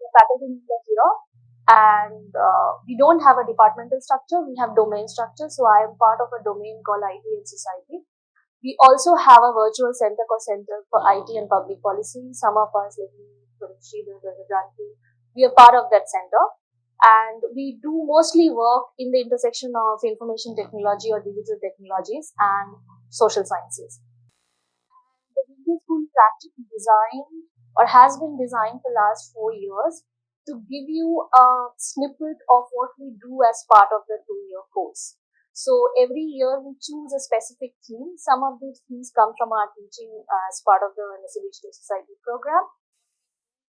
the faculty name is Hira, and we don't have a departmental structure, we have domain structure. So I am part of a domain called IT and Society. We also have a virtual center called Center for IT and Public Policy. Some of us, like me, we are part of that center. And we do mostly work in the intersection of information technology or digital technologies and social sciences. The business school is actually designed or has been designed for the last 4 years to give you a snippet of what we do as part of the 2-year course. So every year we choose a specific theme. Some of these themes come from our teaching as part of the NSA Digital Society program,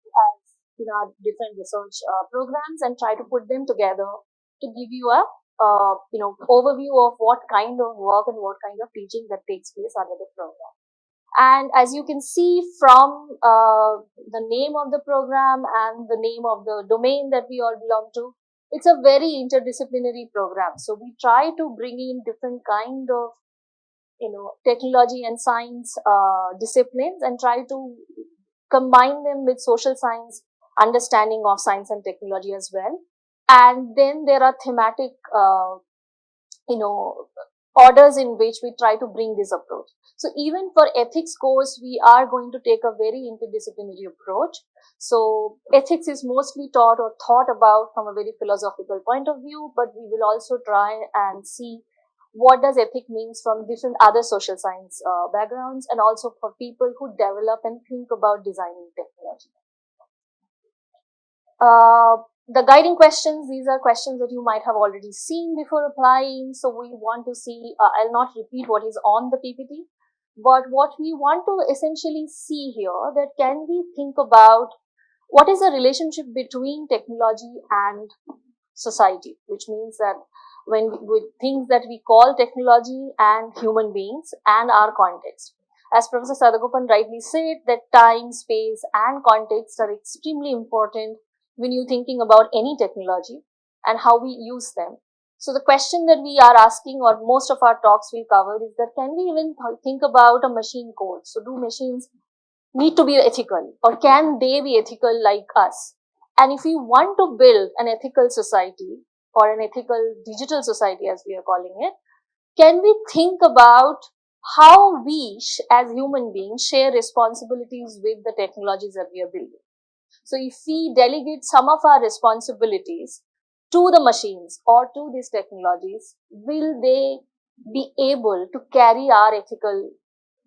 as in our different research programs, and try to put them together to give you a overview of what kind of work and what kind of teaching that takes place under the program. And as you can see from the name of the program and the name of the domain that we all belong to, it's a very interdisciplinary program. So we try to bring in different kind of, technology and science disciplines and try to combine them with social science understanding of science and technology as well. And then there are thematic, orders in which we try to bring this approach. So even for ethics course, we are going to take a very interdisciplinary approach. So ethics is mostly taught or thought about from a very philosophical point of view, but we will also try and see what does ethic means from different other social science backgrounds, and also for people who develop and think about designing technology. The guiding questions, these are questions that you might have already seen before applying. So we want to see, I'll not repeat what is on the PPT, but what we want to essentially see here, that can we think about what is the relationship between technology and society, which means that when we things that we call technology and human beings and our context. As Professor Sadagopan rightly said, that time, space and context are extremely important when you're thinking about any technology and how we use them. So the question that we are asking, or most of our talks will cover, is that can we even think about a machine code? So do machines need to be ethical, or can they be ethical like us? And if we want to build an ethical society or an ethical digital society, as we are calling it, can we think about how we as human beings share responsibilities with the technologies that we are building? So if we delegate some of our responsibilities to the machines or to these technologies, will they be able to carry our ethical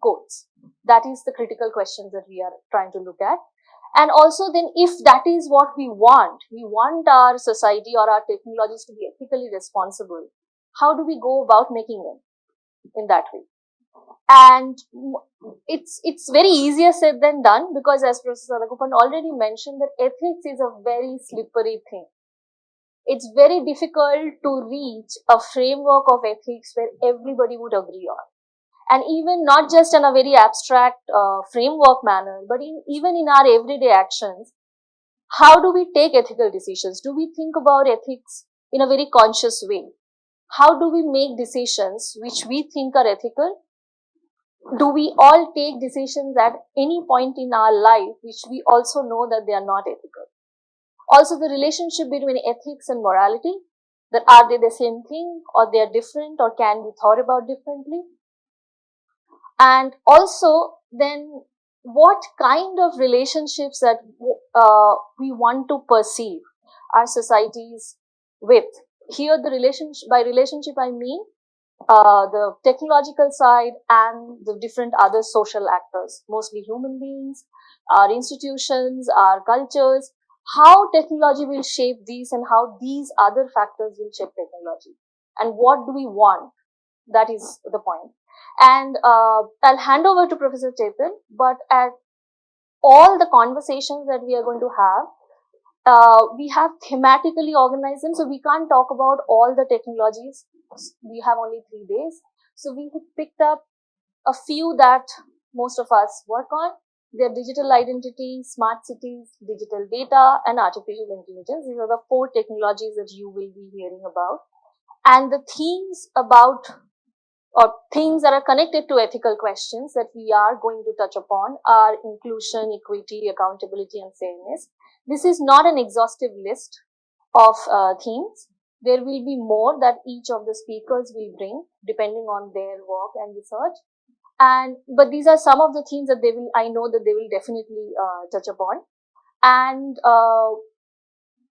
codes? That is the critical questions that we are trying to look at. And also then, if that is what we want our society or our technologies to be ethically responsible, how do we go about making them in that way? And it's very easier said than done, because as Professor Sadagopan already mentioned, that ethics is a very slippery thing. It's very difficult to reach a framework of ethics where everybody would agree on. And even not just in a very abstract framework manner, but even in our everyday actions, how do we take ethical decisions? Do we think about ethics in a very conscious way? How do we make decisions which we think are ethical? Do we all take decisions at any point in our life which we also know that they are not ethical? Also, the relationship between ethics and morality, that are they the same thing, or they are different, or can be thought about differently? And also then, what kind of relationships that we want to perceive our societies with? Here the relationship, by relationship I mean the technological side and the different other social actors, mostly human beings, our institutions, our cultures, how technology will shape these and how these other factors will shape technology. And what do we want? That is the point. And I'll hand over to Professor Chetan, but at all the conversations that we are going to have, we have thematically organized them, so we can't talk about all the technologies. We have only 3 days. So we have picked up a few that most of us work on. They're digital identity, smart cities, digital data, and artificial intelligence. These are the 4 technologies that you will be hearing about. And the themes about or things that are connected to ethical questions that we are going to touch upon are inclusion, equity, accountability, and fairness. This is not an exhaustive list of themes. There will be more that each of the speakers will bring depending on their work and research. But these are some of the themes that I know that they will definitely touch upon. And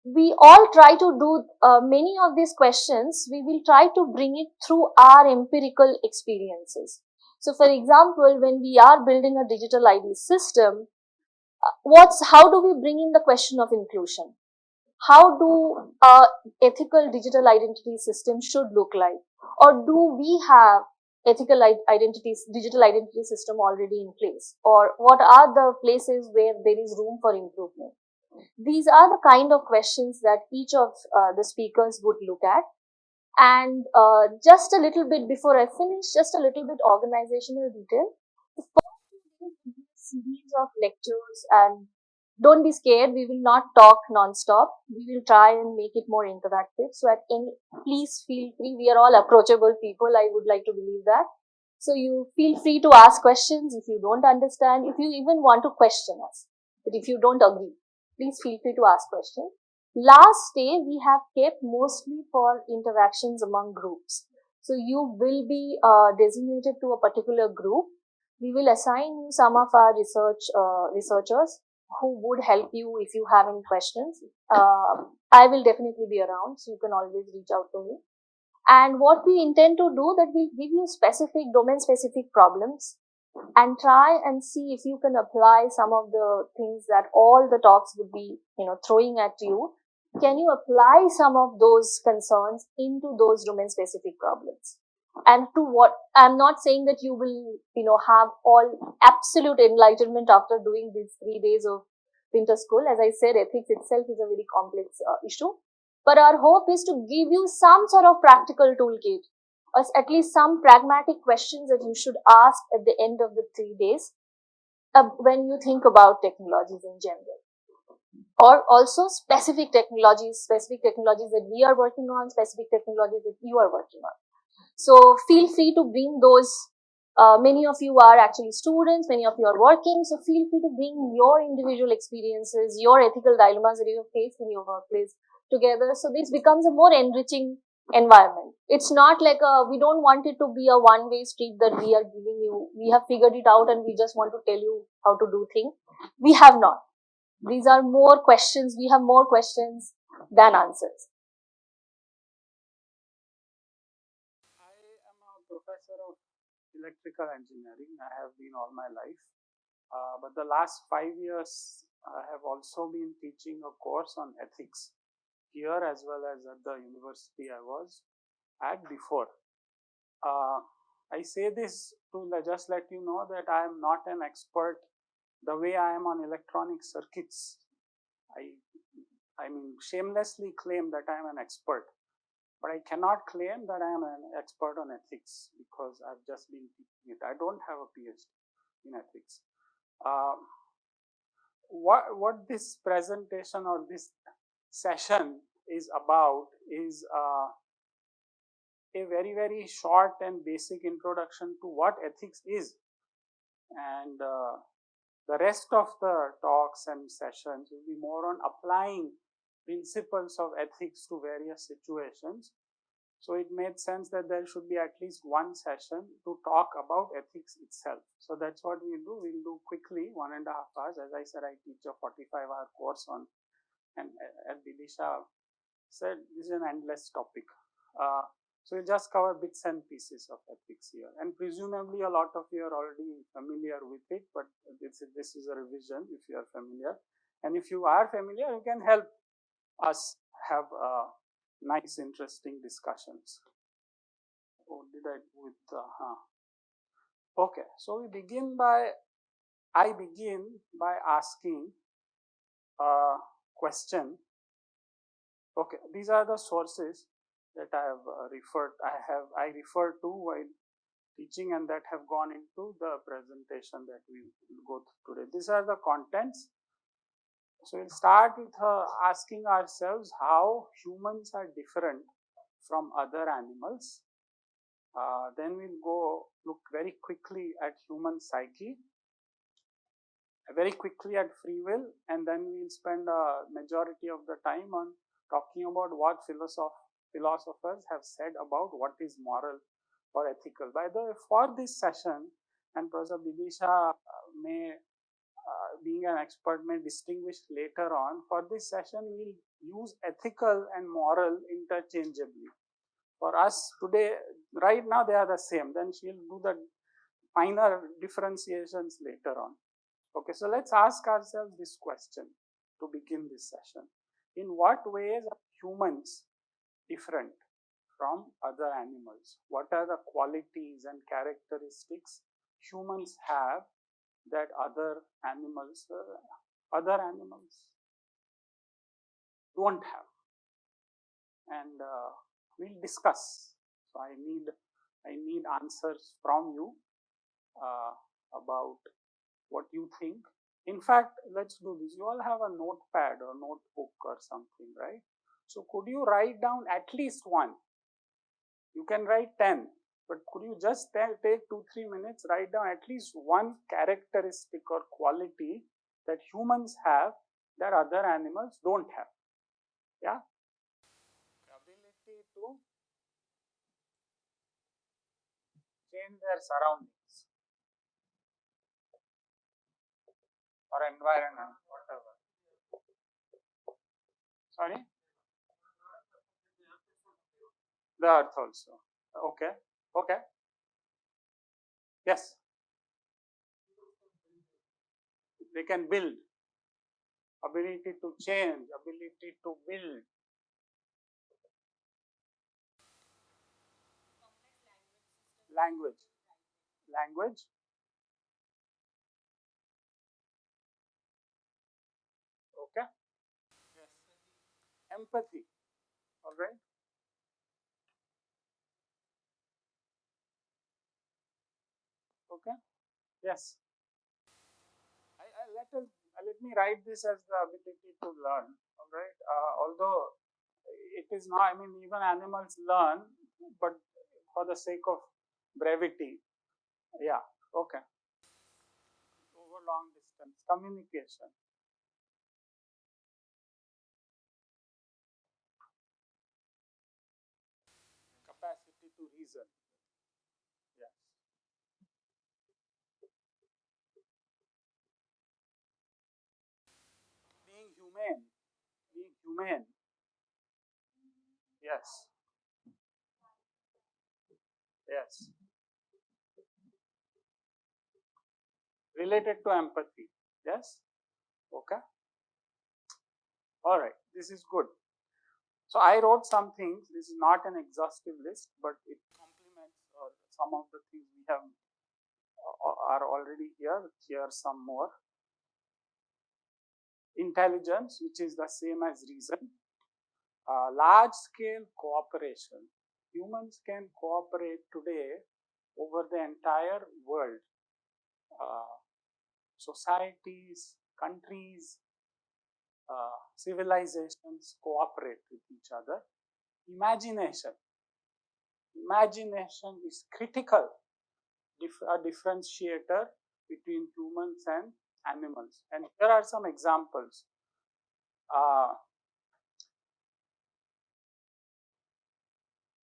we all try to do many of these questions, we will try to bring it through our empirical experiences. So for example, when we are building a digital ID system, how do we bring in the question of inclusion? How do ethical digital identity system should look like? Or do we have ethical digital identity system already in place? Or what are the places where there is room for improvement? These are the kind of questions that each of the speakers would look at. And just a little bit before I finish, just a little bit organizational detail. The first series of lectures, and don't be scared, we will not talk non-stop. We will try and make it more interactive. So please feel free. We are all approachable people. I would like to believe that. So you feel free to ask questions if you don't understand, if you even want to question us. But if you don't agree, please feel free to ask questions. Last day we have kept mostly for interactions among groups. So you will be designated to a particular group. We will assign you some of our researchers who would help you if you have any questions. I will definitely be around, so you can always reach out to me. And what we intend to do, that we'll give you specific domain specific problems and try and see if you can apply some of the things that all the talks would be, throwing at you. Can you apply some of those concerns into those domain specific problems? And to what, I'm not saying that you will, have all absolute enlightenment after doing these 3 days of winter school. As I said, ethics itself is a very complex issue. But our hope is to give you some sort of practical toolkit, or at least some pragmatic questions that you should ask at the end of the 3 days when you think about technologies in general. Or also specific technologies that we are working on, specific technologies that you are working on. So feel free to bring those. Many of you are actually students, many of you are working, so feel free to bring your individual experiences, your ethical dilemmas that you have faced in your workplace together. So this becomes a more enriching environment. It's not like we don't want it to be a one-way street that we are giving you. We have figured it out and we just want to tell you how to do things. We have not. These are more questions. We have more questions than answers. I am a professor of electrical engineering. I have been all my life. But the last 5 years, I have also been teaching a course on ethics here as well as at the university I was at before. I say this to just let you know that I am not an expert the way I am on electronic circuits. I mean, shamelessly claim that I am an expert, but I cannot claim that I am an expert on ethics because I've just been teaching it. I don't have a PhD in ethics. What this presentation or this session is about is a very, very short and basic introduction to what ethics is. And the rest of the talks and sessions will be more on applying principles of ethics to various situations. So it made sense that there should be at least one session to talk about ethics itself. So that's what we'll do. We'll do quickly, 1.5 hours. As I said, I teach a 45-hour course on, and as Bilisha said, this is an endless topic. So we'll just cover bits and pieces of ethics here. And presumably a lot of you are already familiar with it, but this is a revision if you are familiar. And if you are familiar, you can help us have nice, interesting discussions. What did I do with Okay, so I begin by asking a question. Okay, these are the sources that I have I refer to while teaching and that have gone into the presentation that we will go through today. These are the contents. So we'll start with asking ourselves how humans are different from other animals. Then we'll go look very quickly at human psyche, very quickly at free will, and then we'll spend a majority of the time on talking about what philosophers have said about what is moral or ethical. By the way, for this session, and Professor Bidisha may, being an expert, may distinguish later on, for this session we'll use ethical and moral interchangeably. For us today, right now they are the same, then she'll do the finer differentiations later on. Okay, so let's ask ourselves this question to begin this session. In what ways are humans different from other animals? What are the qualities and characteristics humans have that other animals don't have? And we'll discuss. So I need answers from you about what you think. In fact, let's do this. You all have a notepad or notebook or something, right? So could you write down at least one? You can write 10, but could you just take 2-3 minutes, write down at least one characteristic or quality that humans have that other animals don't have? Yeah? Ability to change their surroundings or environment, whatever. Sorry? The earth also. Okay. Okay. Yes. They can build. Ability to change, ability to build. Language. Language. Okay. Yes. Empathy. All right. Okay. Yes. Let me write this as the ability to learn. All right. Although it is not, I mean, even animals learn, but for the sake of brevity. Yeah. Okay. Over long distance communication. Capacity to reason. Yes. Being humane. Being humane. Yes. Yes. Related to empathy. Yes. Okay. All right. This is good. So I wrote some things. This is not an exhaustive list, but it complements some of the things we have are already here. Here are some more. Intelligence, which is the same as reason. Large scale cooperation. Humans can cooperate today over the entire world. Societies, countries, civilizations cooperate with each other. Imagination. Imagination is critical, a differentiator between humans and animals. And here are some examples.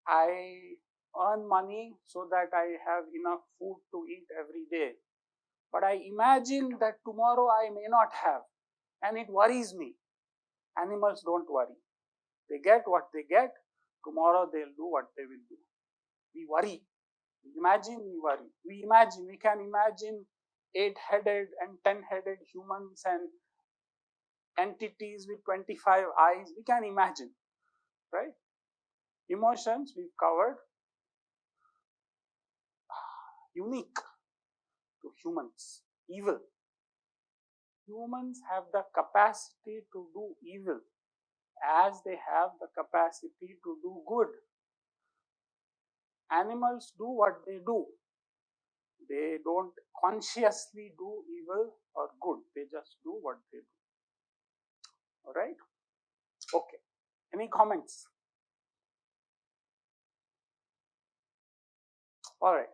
I earn money so that I have enough food to eat every day. But I imagine that tomorrow I may not have, and it worries me. Animals don't worry. They get what they get. Tomorrow they'll do what they will do. We worry. We imagine, we worry. We can imagine 8-headed and 10-headed humans and entities with 25 eyes. We can imagine, right? Emotions we've covered. Unique to humans. Evil. Humans have the capacity to do evil as they have the capacity to do good. Animals do what they do. They don't consciously do evil or good. They just do what they do. All right? Okay. Any comments? All right.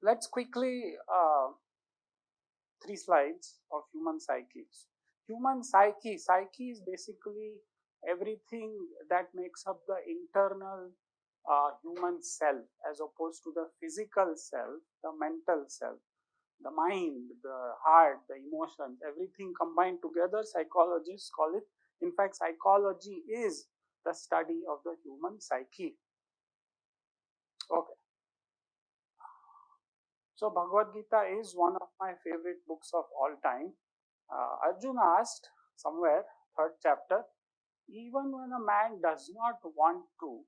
Let's quickly 3 slides of human psyche. Human psyche is basically everything that makes up the internal human self, as opposed to the physical self, the mental self, the mind, the heart, the emotions, everything combined together. Psychologists call it. In fact, psychology is the study of the human psyche. Okay. So Bhagavad Gita is one of my favorite books of all time. Arjuna asked somewhere, 3rd chapter, even when a man does not want to,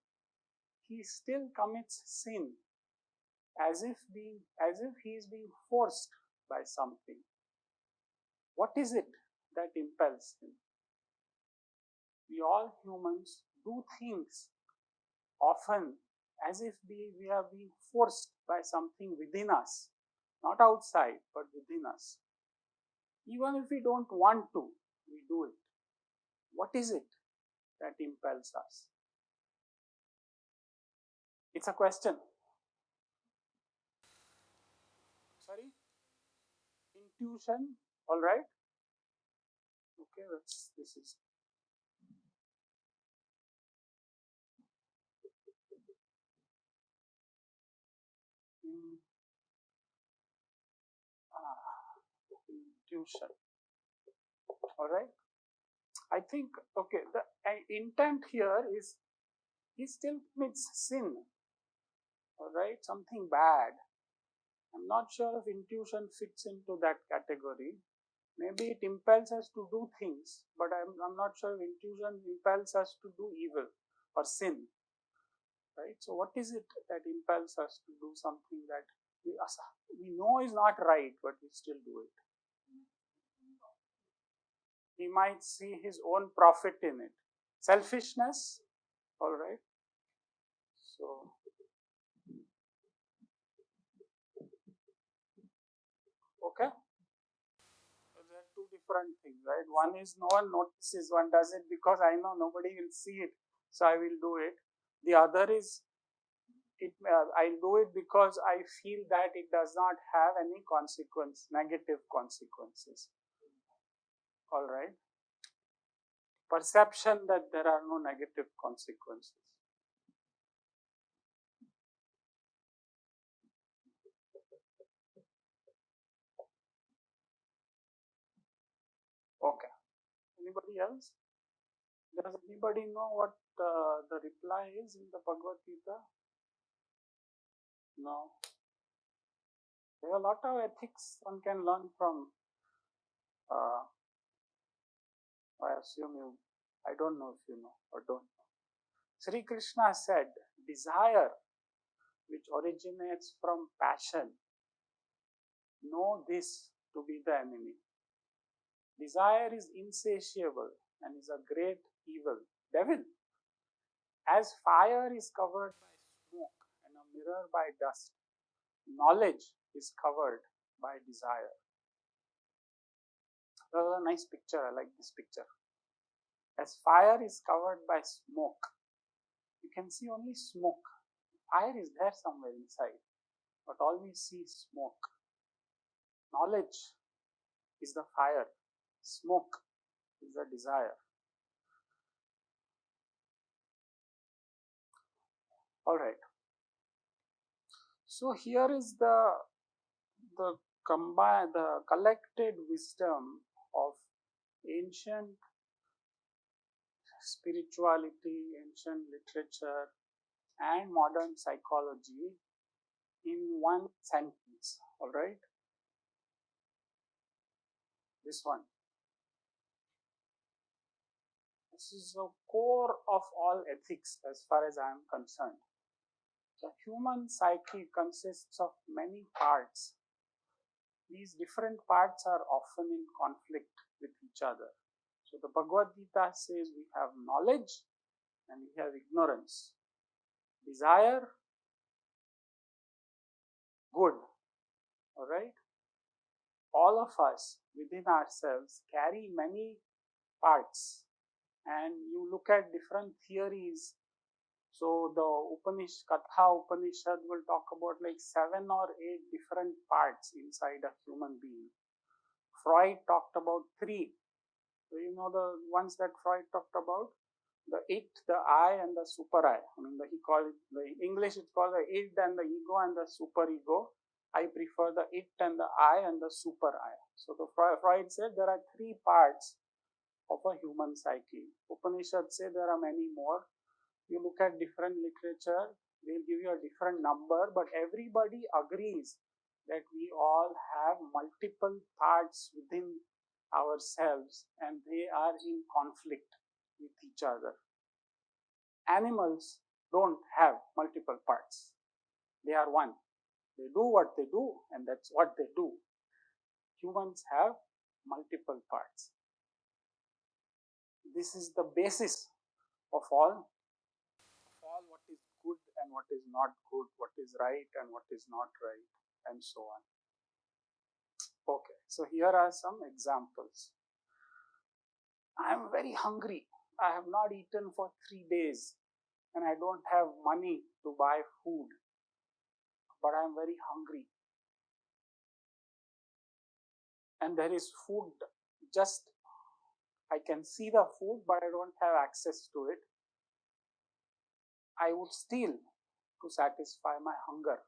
he still commits sin, as if he is being forced by something. What is it that impels him? We all humans do things often as if we are being forced by something within us, not outside, but within us. Even if we don't want to, we do it. What is it that impels us? It's a question. Sorry? Intuition, all right? Okay, this is. Intuition, all right? I think, okay, the intent here is he still commits sin, all right? Something bad. I'm not sure if intuition fits into that category. Maybe it impels us to do things, but I'm not sure if intuition impels us to do evil or sin, right? So what is it that impels us to do something that we know is not right, but we still do it? He might see his own profit in it. Selfishness, all right? So, okay? So there are 2 different things, right? One is no one notices, one does it because I know nobody will see it, so I will do it. The other is I do it because I feel that it does not have any negative consequences. All right. Perception that there are no negative consequences. Okay. Anybody else? Does anybody know what the reply is in the Bhagavad Gita? No. There are a lot of ethics one can learn from. I assume you, I don't know if you know or don't know. Sri Krishna said, desire which originates from passion, know this to be the enemy. Desire is insatiable and is a great evil, devil. As fire is covered by smoke and a mirror by dust, knowledge is covered by desire. That was a nice picture. I like this picture. As fire is covered by smoke, you can see only smoke. Fire is there somewhere inside, but all we see is smoke. Knowledge is the fire, smoke is the desire. All right. So here is the collected wisdom of ancient spirituality, ancient literature, and modern psychology in one sentence. All right. This one. This is the core of all ethics as far as I am concerned. The human psyche consists of many parts. These different parts are often in conflict with each other. So the Bhagavad Gita says we have knowledge and we have ignorance. Desire, good. All right. All of us within ourselves carry many parts, and you look at different theories So the Katha Upanishad will talk about like 7 or 8 different parts inside a human being. Freud talked about 3. So you know the ones that Freud talked about? The it, the I, and the super I. I mean, he called it, in English it's called the id and the ego and the super ego. I prefer the it and the I and the super I. So the Freud said there are 3 parts of a human psyche. Upanishads say there are many more. You look at different literature, they'll give you a different number, but everybody agrees that we all have multiple parts within ourselves and they are in conflict with each other. Animals don't have multiple parts. They are one. They do what they do and that's what they do. Humans have multiple parts. This is the basis of all what is good and what is not good, what is right and what is not right, and so on. Okay, so here are some examples. I am very hungry. I have not eaten for 3 days and I don't have money to buy food, but I am very hungry. And there is food, just I can see the food, but I don't have access to it. I would steal to satisfy my hunger.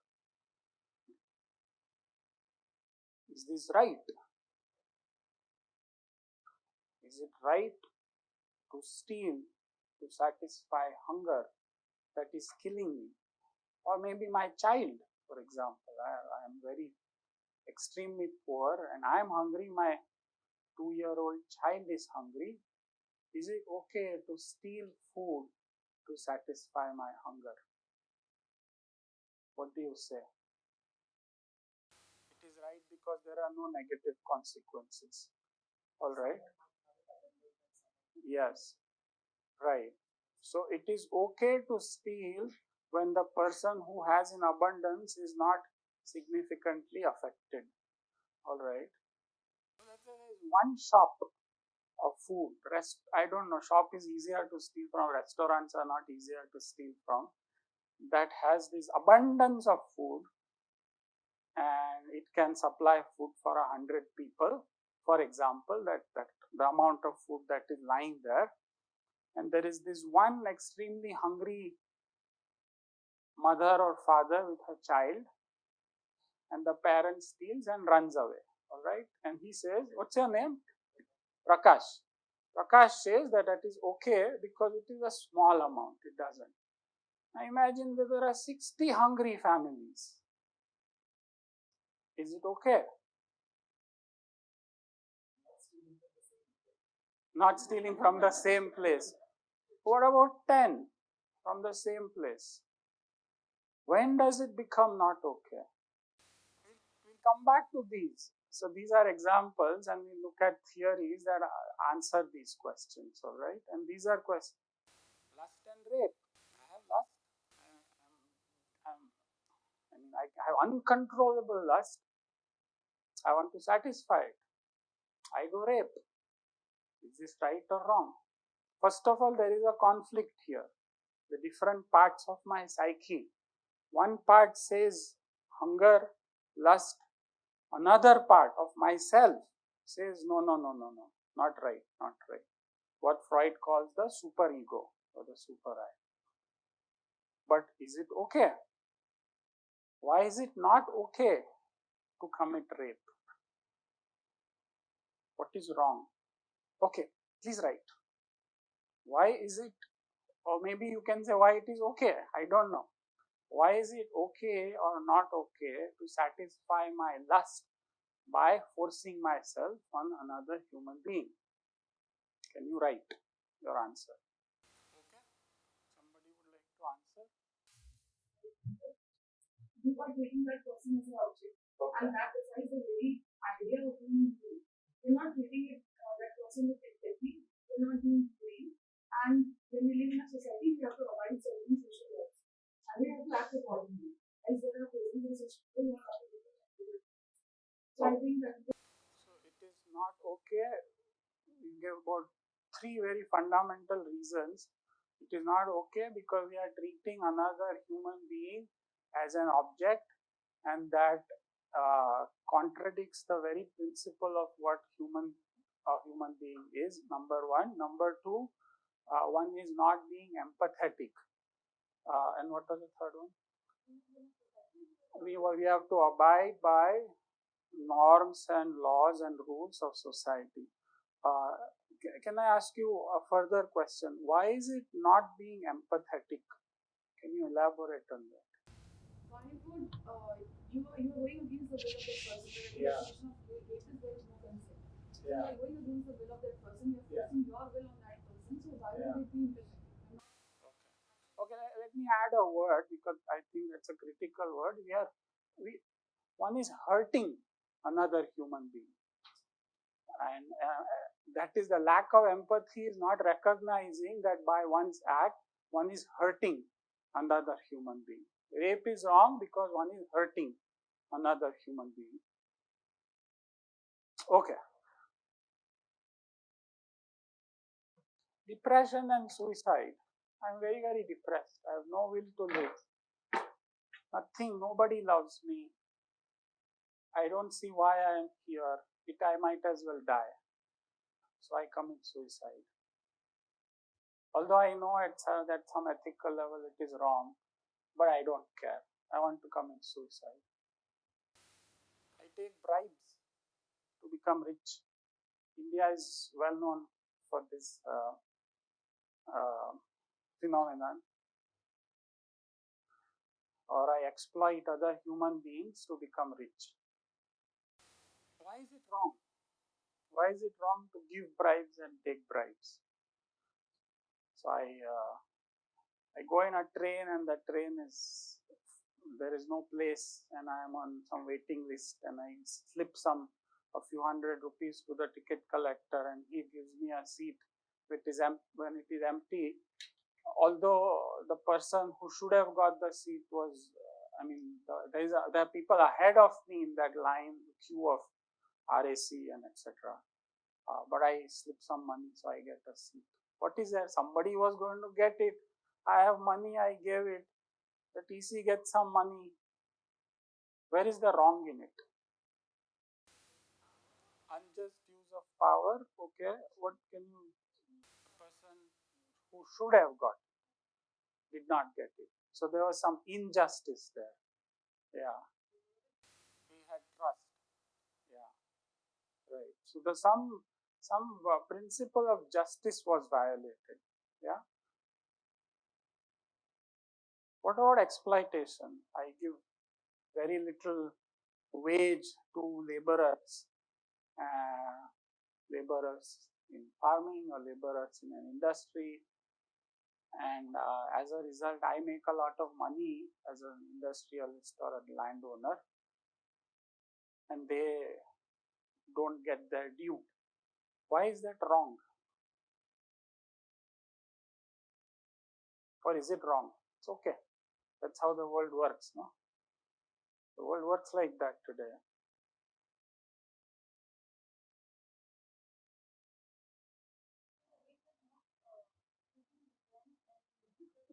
Is this right? Is it right to steal to satisfy hunger that is killing me? Or maybe my child, for example. I am very extremely poor and I am hungry. My 2-year-old child is hungry. Is it okay to steal food to satisfy my hunger? What do you say? It is right because there are no negative consequences. All right. Yes. Right. So it is okay to steal when the person who has in abundance is not significantly affected. All right. So there is one shop of food. I don't know. Shop is easier to steal from. Restaurants are not easier to steal from. That has this abundance of food, and it can supply food for 100 people. For example, that the amount of food that is lying there, and there is this one extremely hungry mother or father with her child, and the parent steals and runs away. All right, and he says, "What's your name?" Prakash. Prakash says that it is okay because it is a small amount. It doesn't. Now imagine that there are 60 hungry families. Is it okay? Not stealing from the same place. What about 10 from the same place? When does it become not okay? We'll come back to these. So these are examples and we look at theories that answer these questions, all right? And these are questions. Lust and rape. I have lust. I have uncontrollable lust. I want to satisfy it. I go rape. Is this right or wrong? First of all, there is a conflict here. The different parts of my psyche. One part says hunger, lust. Another part of myself says no, not right, not right. What Freud calls the superego or the super I. But is it okay? Why is it not okay to commit rape? What is wrong? Okay, please write. Why is it, or maybe you can say why it is okay. I don't know. Why is it okay or not okay to satisfy my lust by forcing myself on another human being? Can you write your answer? Okay. Somebody would like to answer? You are treating that person as an object. Okay. And that is the very idea of being free. You're not treating that person with empathy. You're not being free. And when we live in a society, we have to abide certain social laws. And we have to act accordingly. As there are persons in society who are not able to act accordingly. So I think that. So it is not okay. We give about 3 very fundamental reasons It is not okay because we are treating another human being as an object, and that contradicts the very principle of what a human being is, number one. Number two, one is not being empathetic. And what was the third one? We have to abide by norms and laws and rules of society. Can I ask you a further question? Why is it not being empathetic? Can you elaborate on that? Why would you are going against the will of that person? The definition of rape is there is no consent. So you are going against the will of that person. You are forcing your will on that person. So why would it be empathetic? Okay, let me add a word because I think that's a critical word. One is hurting another human being, and that is the lack of empathy is not recognizing that by one's act one is hurting another human being. Rape is wrong because one is hurting another human being. Okay. Depression and suicide. I'm very, very depressed. I have no will to live. Nothing, nobody loves me. I don't see why I am here. I might as well die. So I commit suicide. Although I know at some ethical level it is wrong, but I don't care. I want to commit suicide. I take bribes to become rich. India is well known for this phenomenon. Or I exploit other human beings to become rich. Why is it wrong? Why is it wrong to give bribes and take bribes? So I go in a train and the train there is no place and I am on some waiting list and I slip a few hundred rupees to the ticket collector and he gives me a seat when it is empty. Although the person who should have got the seat was, there are people ahead of me in that line, queue of RAC and etc. But I slip some money, so I get a seat. What is there? Somebody was going to get it. I have money, I gave it. The TC gets some money. Where is the wrong in it? Unjust use of power. Okay, what can you? Person who should have got did not get it. So there was some injustice there. Yeah. He had trust. Yeah. Right. So some principle of justice was violated. Yeah. What about exploitation? I give very little wage to laborers in farming or laborers in an industry, and as a result I make a lot of money as an industrialist or a landowner and they don't get their due. Why is that wrong? Or is it wrong? It's okay. That's how the world works, no? The world works like that today.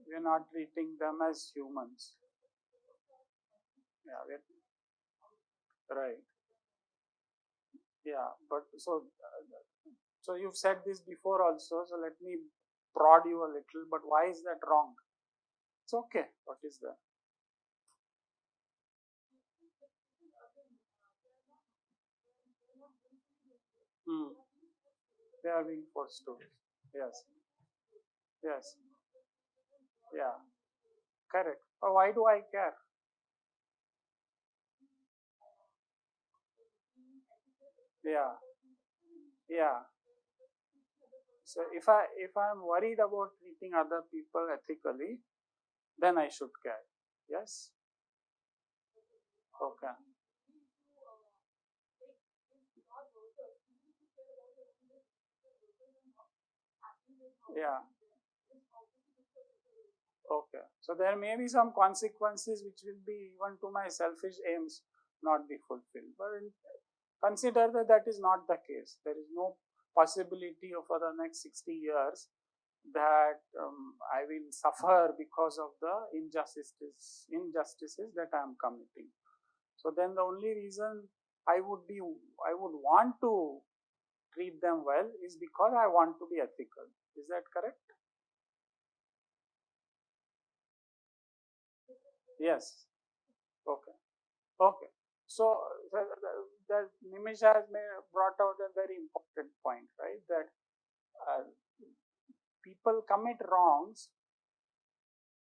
We're not treating them as humans. Yeah, right. Yeah, but so you've said this before also, so let me prod you a little, but why is that wrong? It's okay. What is that? They are being forced to. Yes. Yes. Yeah. Correct. But why do I care? Yeah. Yeah. So if I'm worried about treating other people ethically, then I should care. Yes. Okay. Yeah. Okay. So there may be some consequences which will be even to my selfish aims not be fulfilled. But consider that is not the case. There is no possibility of for the next 60 years that I will suffer because of the injustices that I am committing. So then the only reason I would want to treat them well is because I want to be ethical. Is that correct? Yes. Okay. Okay. So the Nimish has brought out a very important point, right? That people commit wrongs,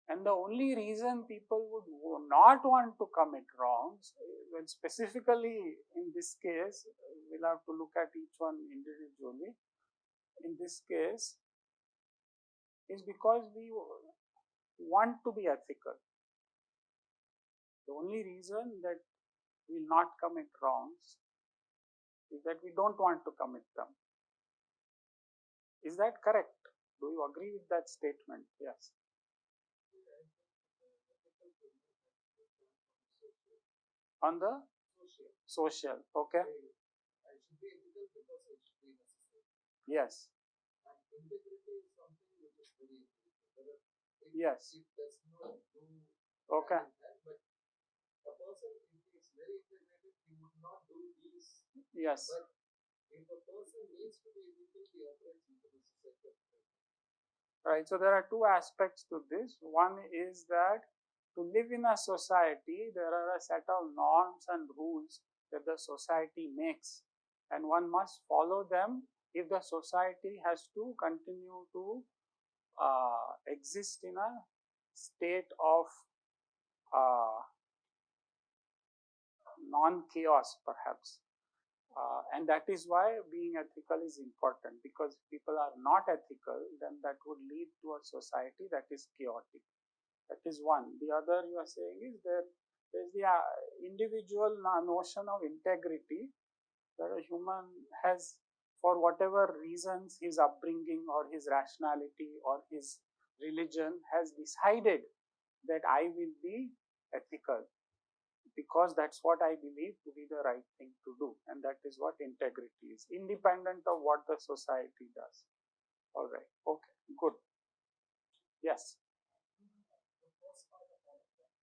and the only reason people would not want to commit wrongs, well, specifically in this case, we'll have to look at each one individually. In this case, is because we want to be ethical. The only reason that we will not commit wrongs is that we don't want to commit them. Is that correct? Do you agree with that statement? Yes. On the social, okay. Yes. Yes. Okay. Yes. Right. So there are two aspects to this. One is that to live in a society, there are a set of norms and rules that the society makes, and one must follow them if the society has to continue to exist in a state of non-chaos, perhaps. And that is why being ethical is important, because if people are not ethical, then that would lead to a society that is chaotic. That is one. The other you are saying is there is the individual notion of integrity that a human has, for whatever reasons, his upbringing or his rationality or his religion has decided that I will be ethical because that's what I believe to be the right thing to do, and that is what integrity is, independent of what the society does. All right. Okay. Good. Yes.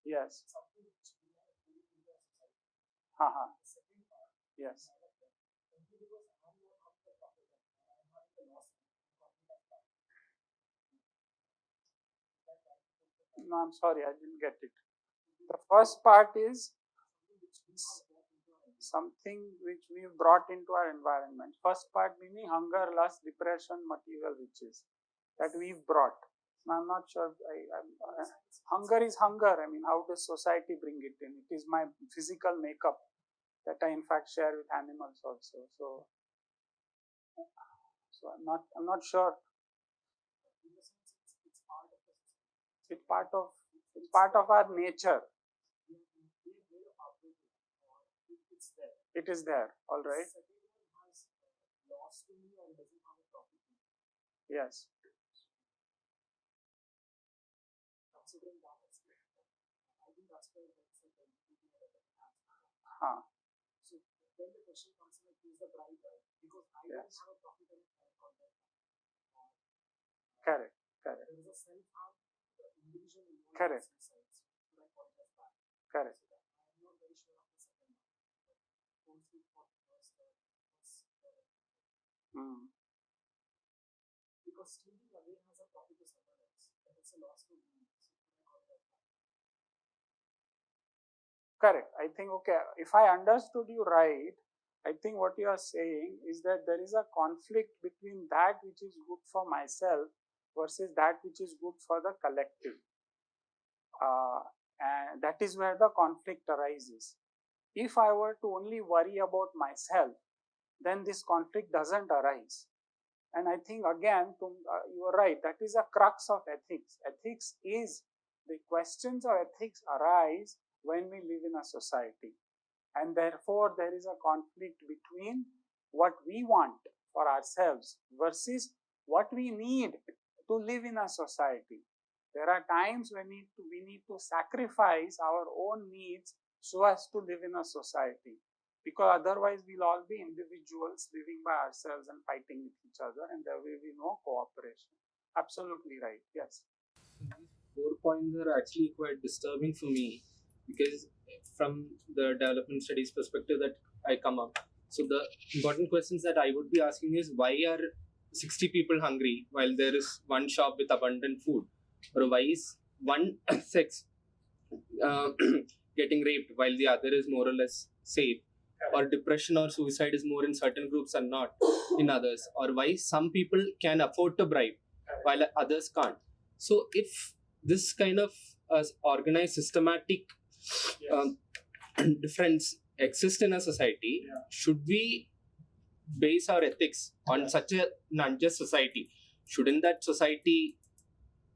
Yes. Haha. Yes. No, I'm sorry, I didn't get it. The first part is something which we've brought into our environment. First part meaning hunger, lust, depression, material riches that we've brought. Now, I'm not sure. Hunger is hunger. I mean, how does society bring it in? It is my physical makeup that I in fact share with animals also. So I'm not sure. It's part of our nature. It is there. All right. Yes. Huh. Yes. Correct. Correct. Correct. Correct. Mm. Correct. I think, okay, if I understood you right, I think what you are saying is that there is a conflict between that which is good for myself versus that which is good for the collective. And that is where the conflict arises. If I were to only worry about myself, then this conflict doesn't arise. And I think, again, you are right, that is a crux of ethics. Ethics is, the questions of ethics arise when we live in a society. And therefore, there is a conflict between what we want for ourselves versus what we need to live in a society. There are times when we need to sacrifice our own needs so as to live in a society, because otherwise we'll all be individuals living by ourselves and fighting with each other, and there will be no cooperation. Absolutely right. Yes. These 4 points are actually quite disturbing for me because from the development studies perspective that I come up, so the important questions that I would be asking is why are 60 people hungry while there is one shop with abundant food, or why is one sex uh, getting raped while the other is more or less safe, or depression or suicide is more in certain groups and not in others, or why some people can afford to bribe while others can't. So if this kind of organized systematic um, difference exists in a society, should we base our ethics on such an unjust society? Shouldn't that society,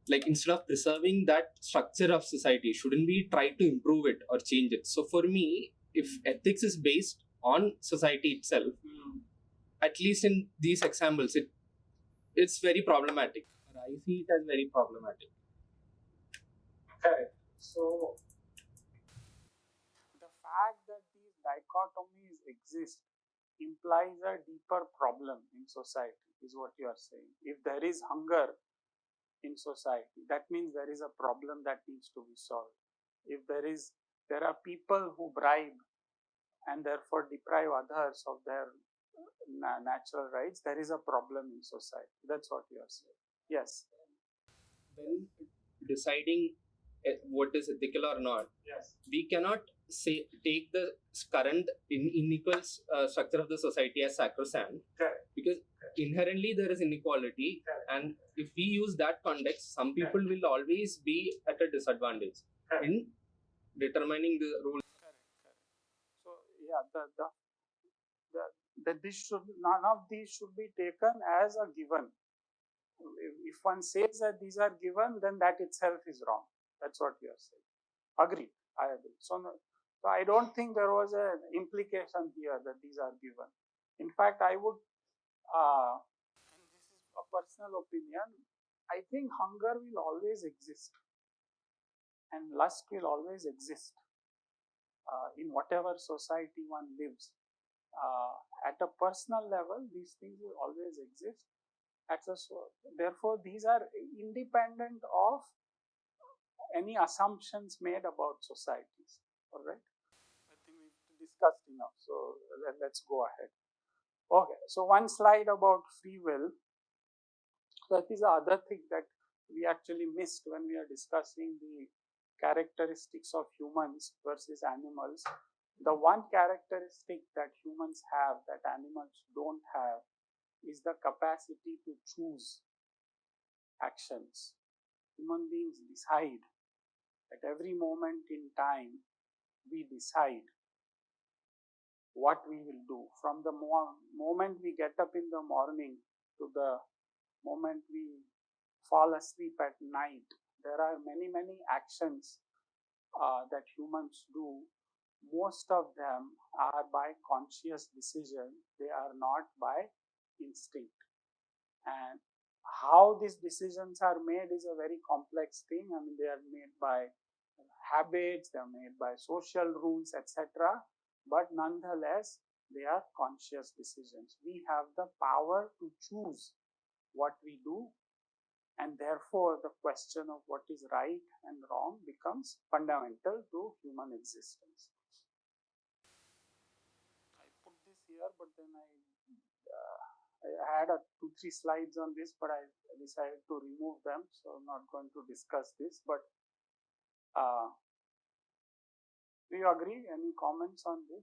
like, instead of preserving that structure of society, shouldn't we try to improve it or change it? So for me, if ethics is based on society itself, at least in these examples, it's very problematic, or I see it as very problematic. Correct. So the fact that these dichotomies exist implies a deeper problem in society, is what you are saying. If there is hunger in society, that means there is a problem that needs to be solved. If there are people who bribe and therefore deprive others of their natural rights, there is a problem in society. That's what you are saying. Yes. When deciding what is ethical or not, Yes. we cannot say take the current unequal structure of the society as sacrosanct. Correct. Because inherently there is inequality. Correct. And if we use that context, some people will always be at a disadvantage in determining the rules. Correct. So yeah, this should, none of these should be taken as a given. If one says that these are given, then that itself is wrong. That's what you are saying. Agreed. I agree. So I don't think there was an implication here that these are given. In fact, I would, and this is a personal opinion, I think hunger will always exist and lust will always exist in whatever society one lives. At a personal level, these things will always exist. Therefore, these are independent of any assumptions made about societies. All right. I think we've discussed enough. So let's go ahead. Okay. So one slide about free will. That is the other thing that we actually missed when we are discussing the characteristics of humans versus animals. The one characteristic that humans have that animals don't have is the capacity to choose actions. Human beings decide at every moment in time. We decide what we will do from the moment we get up in the morning to the moment we fall asleep at night. There are many actions that humans do. Most of them are by conscious decision. They are not by instinct. And how these decisions are made is a very complex thing. I mean, they are made by habits, they are made by social rules, etc. But nonetheless, they are conscious decisions. We have the power to choose what we do, and therefore the question of what is right and wrong becomes fundamental to human existence. I put this here, but then I had 2-3 slides on this, but I decided to remove them, so I'm not going to discuss this. But do you agree? Any comments on this?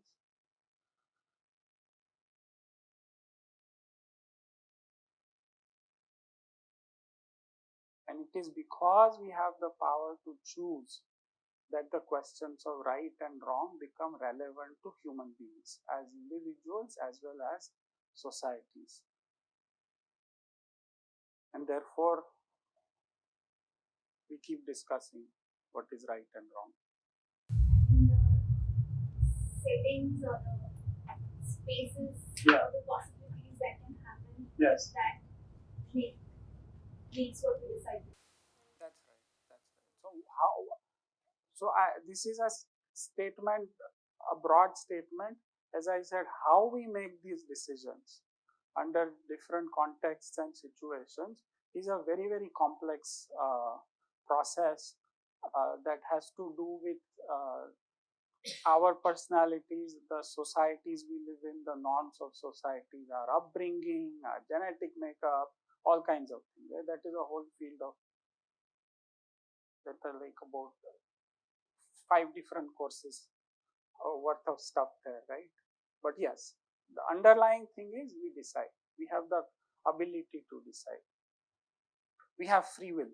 And it is because we have the power to choose that the questions of right and wrong become relevant to human beings as individuals as well as societies. And therefore, we keep discussing what is right and wrong. In the settings or the spaces or the possibilities that can happen, that makes what we decide. That's right. So this is a statement, a broad statement. As I said, how we make these decisions under different contexts and situations is a very, very complex process that has to do with our personalities, the societies we live in, the norms of societies, our upbringing, our genetic makeup, all kinds of things. That is a whole field of that are like about 5 different courses worth of stuff there, right? But yes, the underlying thing is we decide. We have the ability to decide. We have free will.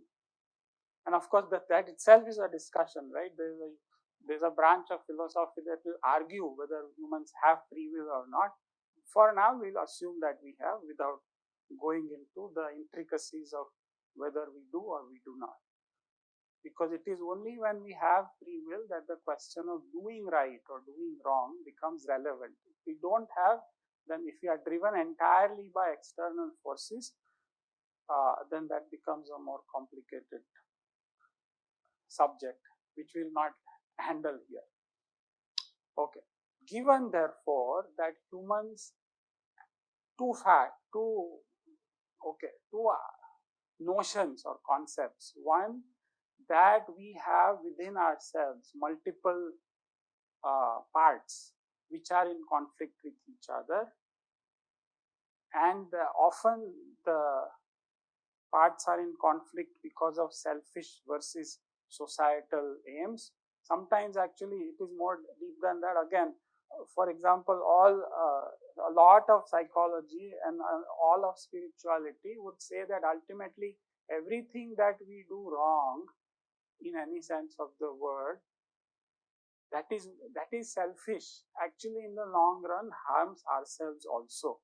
And of course, that itself is a discussion, right? There's a branch of philosophy that will argue whether humans have free will or not. For now, we'll assume that we have without going into the intricacies of whether we do or we do not. Because it is only when we have free will that the question of doing right or doing wrong becomes relevant. If we don't have, then if we are driven entirely by external forces, then that becomes a more complicated subject, which we'll not handle here. Okay. Given therefore that humans two notions or concepts. One, that we have within ourselves multiple parts which are in conflict with each other, and often the parts are in conflict because of selfish versus societal aims. Sometimes actually it is more deep than that. Again, for example, a lot of psychology and all of spirituality would say that ultimately everything that we do wrong in any sense of the word, that is selfish, actually in the long run harms ourselves also.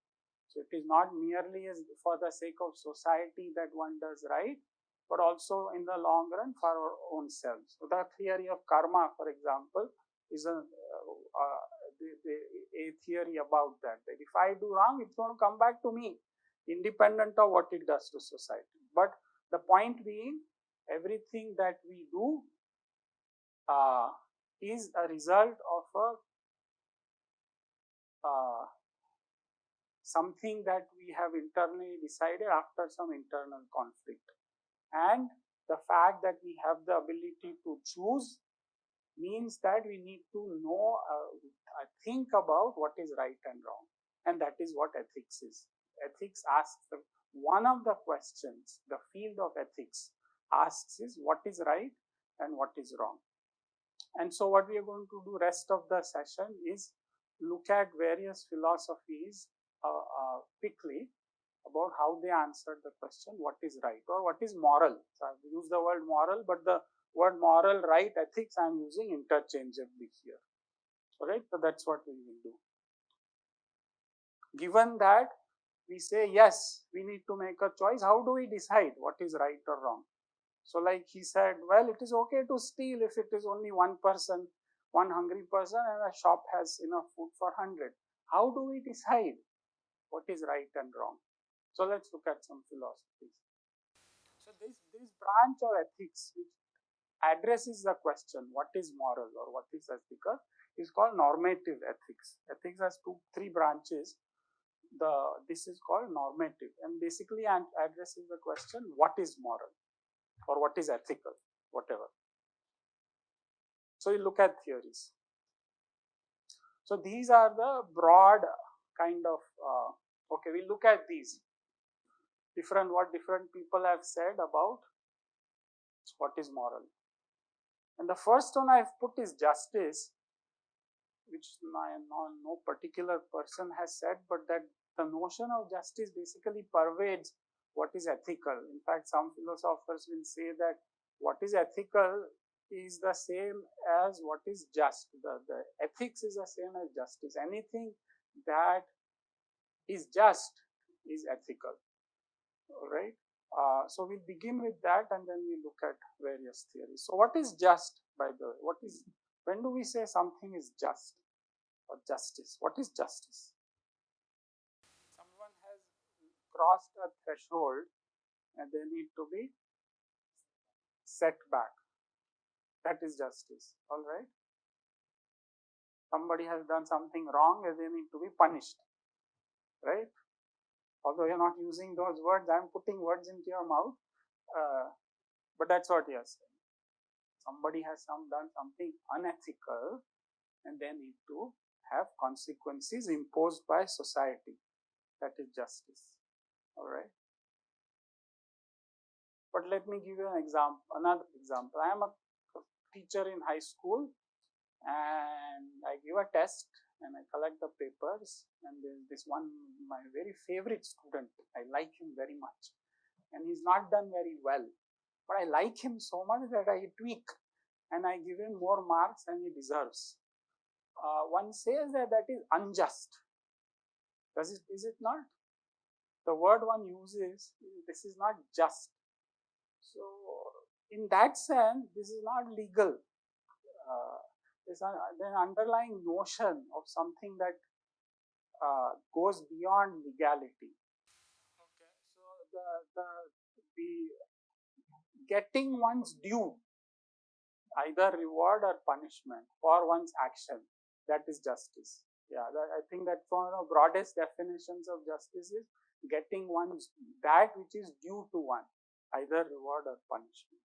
So it is not merely as for the sake of society that one does right, but also in the long run for our own selves. So the theory of karma, for example, is a theory about that. That if I do wrong, it's going to come back to me, independent of what it does to society. But the point being, everything that we do is a result of something that we have internally decided after some internal conflict. And the fact that we have the ability to choose means that we need to know, think about what is right and wrong. And that is what ethics is. Ethics asks, one of the questions the field of ethics asks is what is right and what is wrong. And so what we are going to do rest of the session is look at various philosophies quickly about how they answered the question what is right or what is moral. So I've used the word moral, but the word moral, right, ethics I'm using interchangeably here. Alright, so that's what we will do. Given that we say yes, we need to make a choice, how do we decide what is right or wrong? So like he said, well, it is okay to steal if it is only one person, one hungry person, and a shop has enough food for 100. How do we decide what is right and wrong? So let's look at some philosophies. So this branch of ethics which addresses the question what is moral or what is ethical is called normative ethics. Ethics has three branches. This is called normative, and basically addresses the question what is moral or what is ethical, whatever. So you look at theories. So these are the broad kind of okay, we look at these what different people have said about what is moral. And the first one I've put is justice, which no particular person has said, but that the notion of justice basically pervades what is ethical. In fact, some philosophers will say that what is ethical is the same as what is just. The ethics is the same as justice. Anything that is just is ethical. All right. So we'll begin with that, and then we look at various theories. So what is just, by the way? When do we say something is just or justice? What is justice? Someone has crossed a threshold and they need to be set back. That is justice. All right. Somebody has done something wrong and they need to be punished. Right. Although you're not using those words, I'm putting words into your mouth. But that's what you're saying. Somebody has done something unethical, and they need to have consequences imposed by society. That is justice. All right. But let me give you an example. Another example. I am a teacher in high school, and I give a test and I collect the papers, and there's this one, my very favorite student. I like him very much, and he's not done very well, but I like him so much that I tweak and I give him more marks than he deserves. One says that is unjust. Is it not? The word one uses, this is not just. So in that sense, this is not legal. There's an underlying notion of something that goes beyond legality. Okay, so the getting one's due, either reward or punishment for one's action, that is justice. Yeah, I think that one of the broadest definitions of justice is getting one's that which is due to one, either reward or punishment.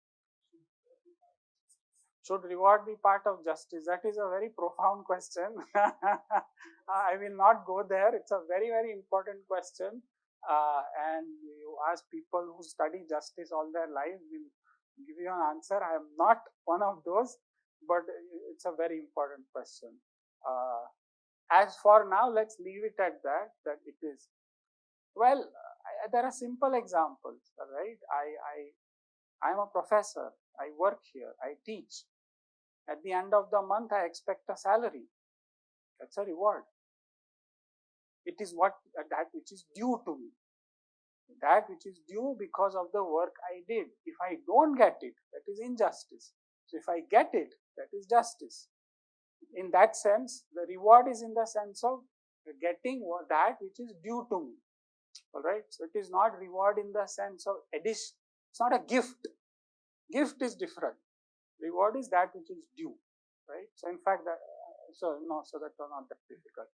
Should reward be part of justice? That is a very profound question. I will not go there. It's a very, very important question. And you ask people who study justice all their lives, will give you an answer. I am not one of those, but it's a very important question. As for now, let's leave it at that it is. Well, there are simple examples, right? I am a professor. I work here. I teach. At the end of the month, I expect a salary. That's a reward. It is that which is due to me. That which is due because of the work I did. If I don't get it, that is injustice. So if I get it, that is justice. In that sense, the reward is in the sense of getting that which is due to me. All right. So it is not reward in the sense of addition. It's not a gift. Gift is different. Reward is that which is due, right? So in fact, so that's not that difficult.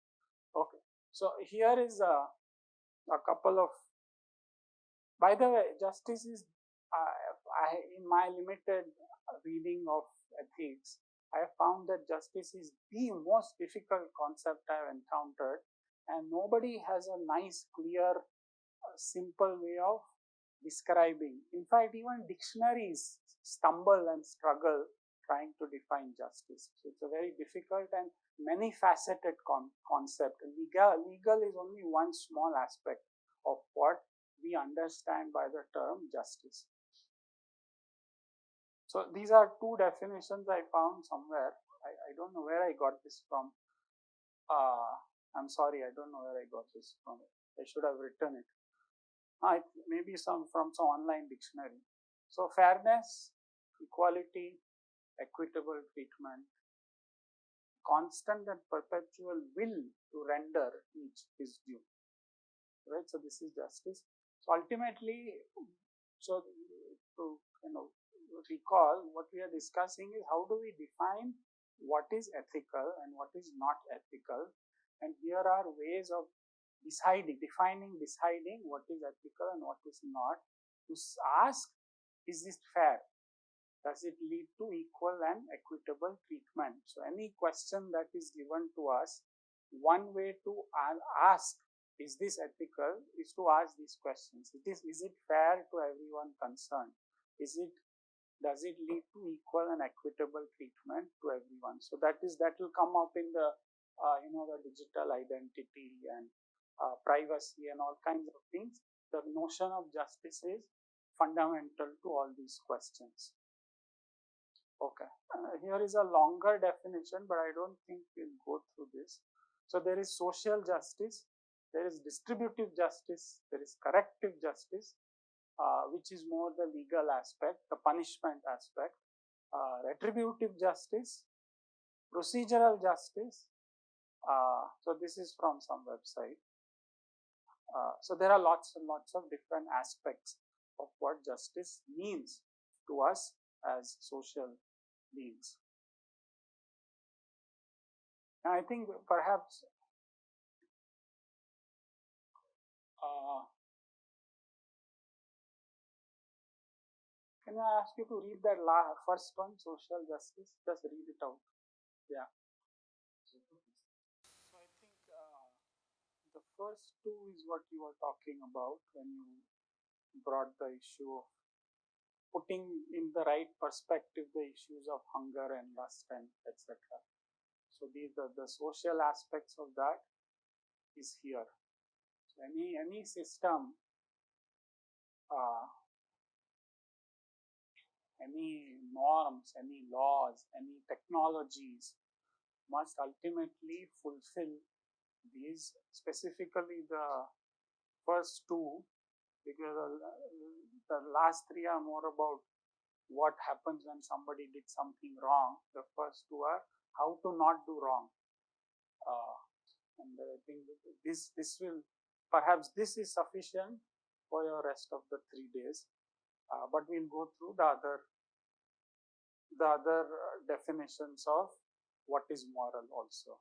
Okay, so here is a couple of. By the way, justice is in my limited reading of ethics, I have found that justice is the most difficult concept I have encountered, and nobody has a nice, clear, simple way of describing. In fact, even dictionaries stumble and struggle trying to define justice. So it's a very difficult and many faceted concept. Legal is only one small aspect of what we understand by the term justice. So these are two definitions I found somewhere. I don't know where I got this from. I'm sorry, I don't know where I got this from. I should have written it. Maybe from some online dictionary. So fairness, equality, equitable treatment, constant and perpetual will to render each is due. Right. So this is justice. So ultimately, so to recall, what we are discussing is how do we define what is ethical and what is not ethical, and here are ways of deciding what is ethical and what is not. To ask, is this fair? Does it lead to equal and equitable treatment? So any question that is given to us, one way to ask, is this ethical, is to ask these questions. Is it fair to everyone concerned? Does it lead to equal and equitable treatment to everyone? So that will come up in the the digital identity and privacy and all kinds of things. The notion of justice is fundamental to all these questions. Okay, here is a longer definition, but I don't think we'll go through this. So there is social justice, there is distributive justice, there is corrective justice, which is more the legal aspect, the punishment aspect, retributive justice, procedural justice. So this is from some website. So there are lots and lots of different aspects of what justice means to us as social beings. And I think perhaps Can I ask you to read that first one, social justice? Just read it out. Yeah. So I think the first two is what you were talking about when you brought the issue of putting in the right perspective the issues of hunger and lust and etc. So these are the social aspects of that is here. So any system, any norms, any laws, any technologies must ultimately fulfill these, specifically the first two, because the last three are more about what happens when somebody did something wrong. The first two are how to not do wrong. And I think this will, perhaps this is sufficient for your rest of the 3 days. But we'll go through the other definitions of what is moral also.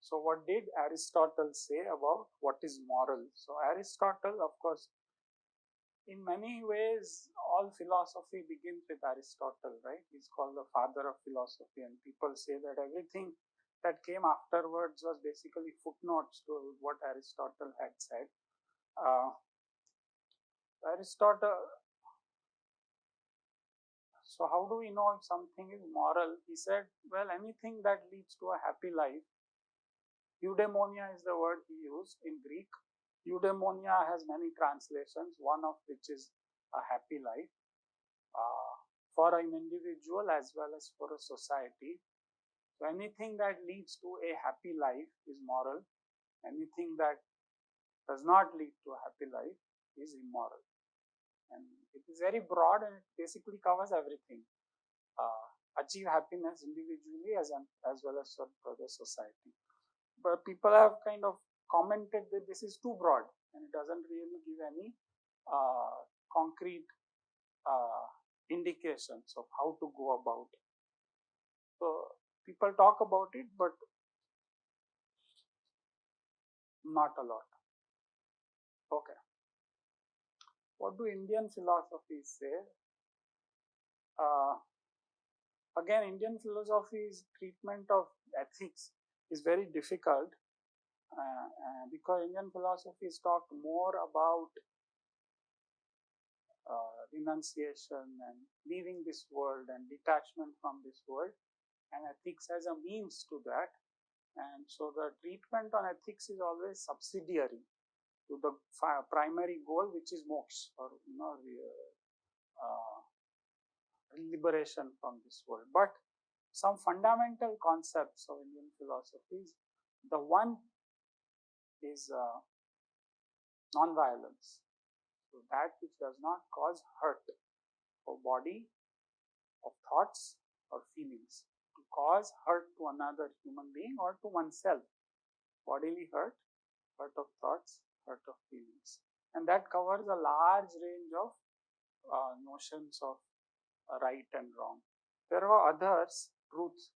So what did Aristotle say about what is moral? So Aristotle, of course, in many ways, all philosophy begins with Aristotle, right? He's called the father of philosophy, and people say that everything that came afterwards was basically footnotes to what Aristotle had said. Aristotle, so how do we know if something is moral? He said, well, anything that leads to a happy life. Eudaimonia is the word he used in Greek. Eudaimonia has many translations, one of which is a happy life for an individual as well as for a society. So anything that leads to a happy life is moral. Anything that does not lead to a happy life is immoral. And it is very broad and it basically covers everything. Achieve happiness individually as well as for the society. But people have kind of commented that this is too broad and it doesn't really give any concrete indications of how to go about it. So people talk about it, but not a lot. Okay. What do Indian philosophies say? Again, Indian philosophy's treatment of ethics is very difficult because Indian philosophies talk more about renunciation and leaving this world and detachment from this world, and ethics as a means to that. And so the treatment on ethics is always subsidiary to the primary goal, which is moksha, or liberation from this world. But some fundamental concepts of Indian philosophies, the one is non-violence. So that which does not cause hurt of body, of thoughts or feelings, to cause hurt to another human being or to oneself. Bodily hurt, hurt of thoughts, hurt of feelings. And that covers a large range of notions of right and wrong. There are others, truths.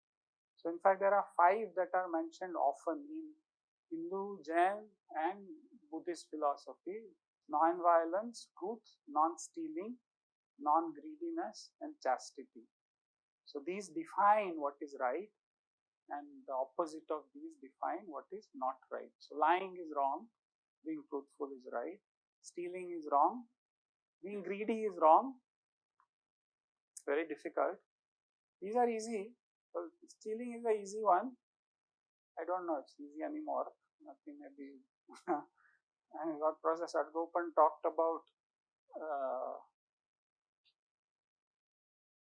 So in fact, there are 5 that are mentioned often in Hindu, Jain and Buddhist philosophy: non-violence, truth, non-stealing, non-greediness and chastity. So these define what is right, and the opposite of these define what is not right. So lying is wrong, being truthful is right, stealing is wrong, being greedy is wrong. Very difficult. These are easy. Well, stealing is the easy one. I don't know if it's easy anymore. Nothing maybe. And what Professor Sadgopan talked about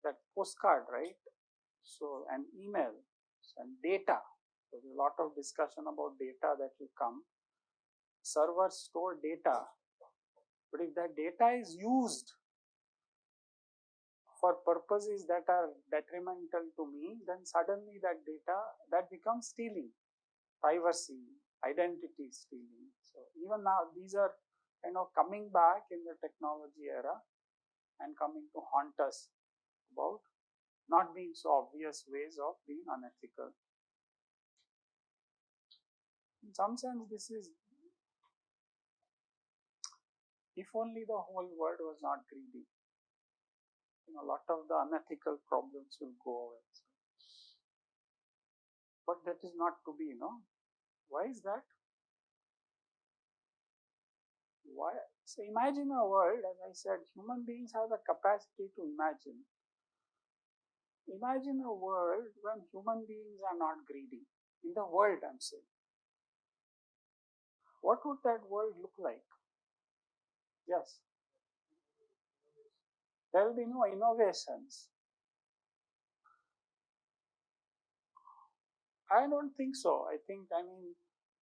that postcard, right? So an email and data. So there's a lot of discussion about data that will come. Servers store data, but if that data is used for purposes that are detrimental to me, then suddenly that data, that becomes stealing, privacy, identity stealing. So even now these are kind of coming back in the technology era and coming to haunt us about not being so obvious ways of being unethical. In some sense, this is, if only the whole world was not greedy. a lot of the unethical problems will go away. But that is not to be, Why is that? Why? So imagine a world, as I said, human beings have the capacity to imagine. Imagine a world when human beings are not greedy. In the world, I'm saying. What would that world look like? Yes. There will be no innovations. I don't think so. I mean,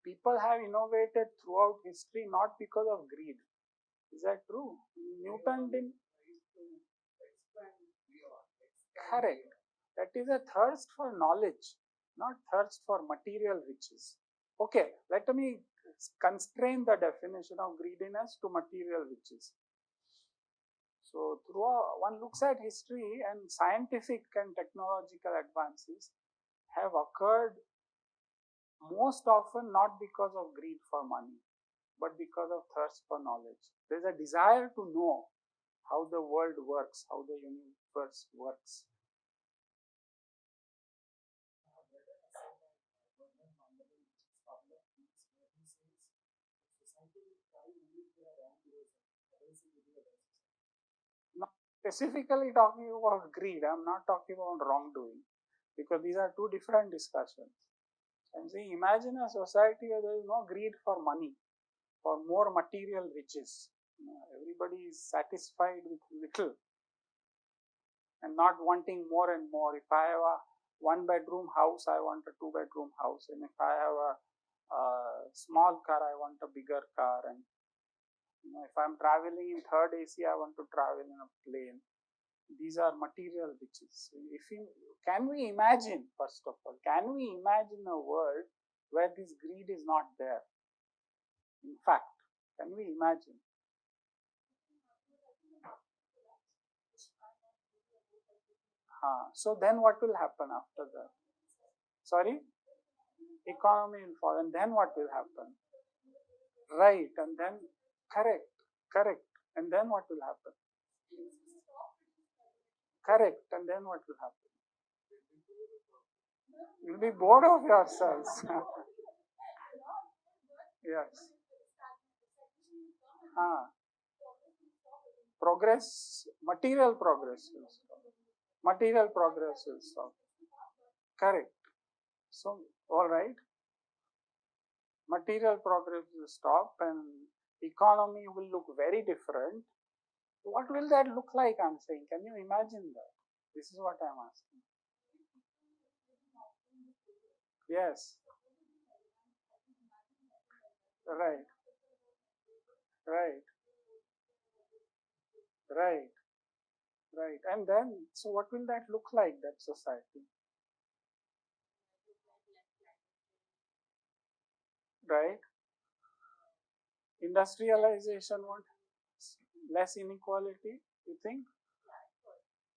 people have innovated throughout history not because of greed. Is that true? Newton didn't. Correct. That is a thirst for knowledge, not thirst for material riches. Okay, let me constrain the definition of greediness to material riches. So, one looks at history, and scientific and technological advances have occurred most often not because of greed for money, but because of thirst for knowledge. There is a desire to know how the world works, how the universe works. Not specifically talking about greed, I'm not talking about wrongdoing, because these are two different discussions. I'm saying imagine a society where there is no greed for money, for more material riches. Everybody is satisfied with little and not wanting more and more. If I have a 1-bedroom house, I want a 2-bedroom house, and if I have a small car, I want a bigger car, and if I'm traveling in third AC, I want to travel in a plane. These are material riches. Can we imagine, first of all, can we imagine a world where this greed is not there? In fact, can we imagine? So then what will happen after that? Sorry? Economy will fall, and then what will happen? Right, and then, correct, and then what will happen? Correct, and then what will happen? You'll be bored of yourselves. Yes. Progress, material progress will stop. Material progress will stop. Correct. So, all right. Material progress will stop and economy will look very different. What will that look like, I'm saying? Can you imagine that? This is what I'm asking. Yes. Right. Right. Right. Right. And then, so what will that look like, that society? Right. Industrialization, what? Less inequality, you think?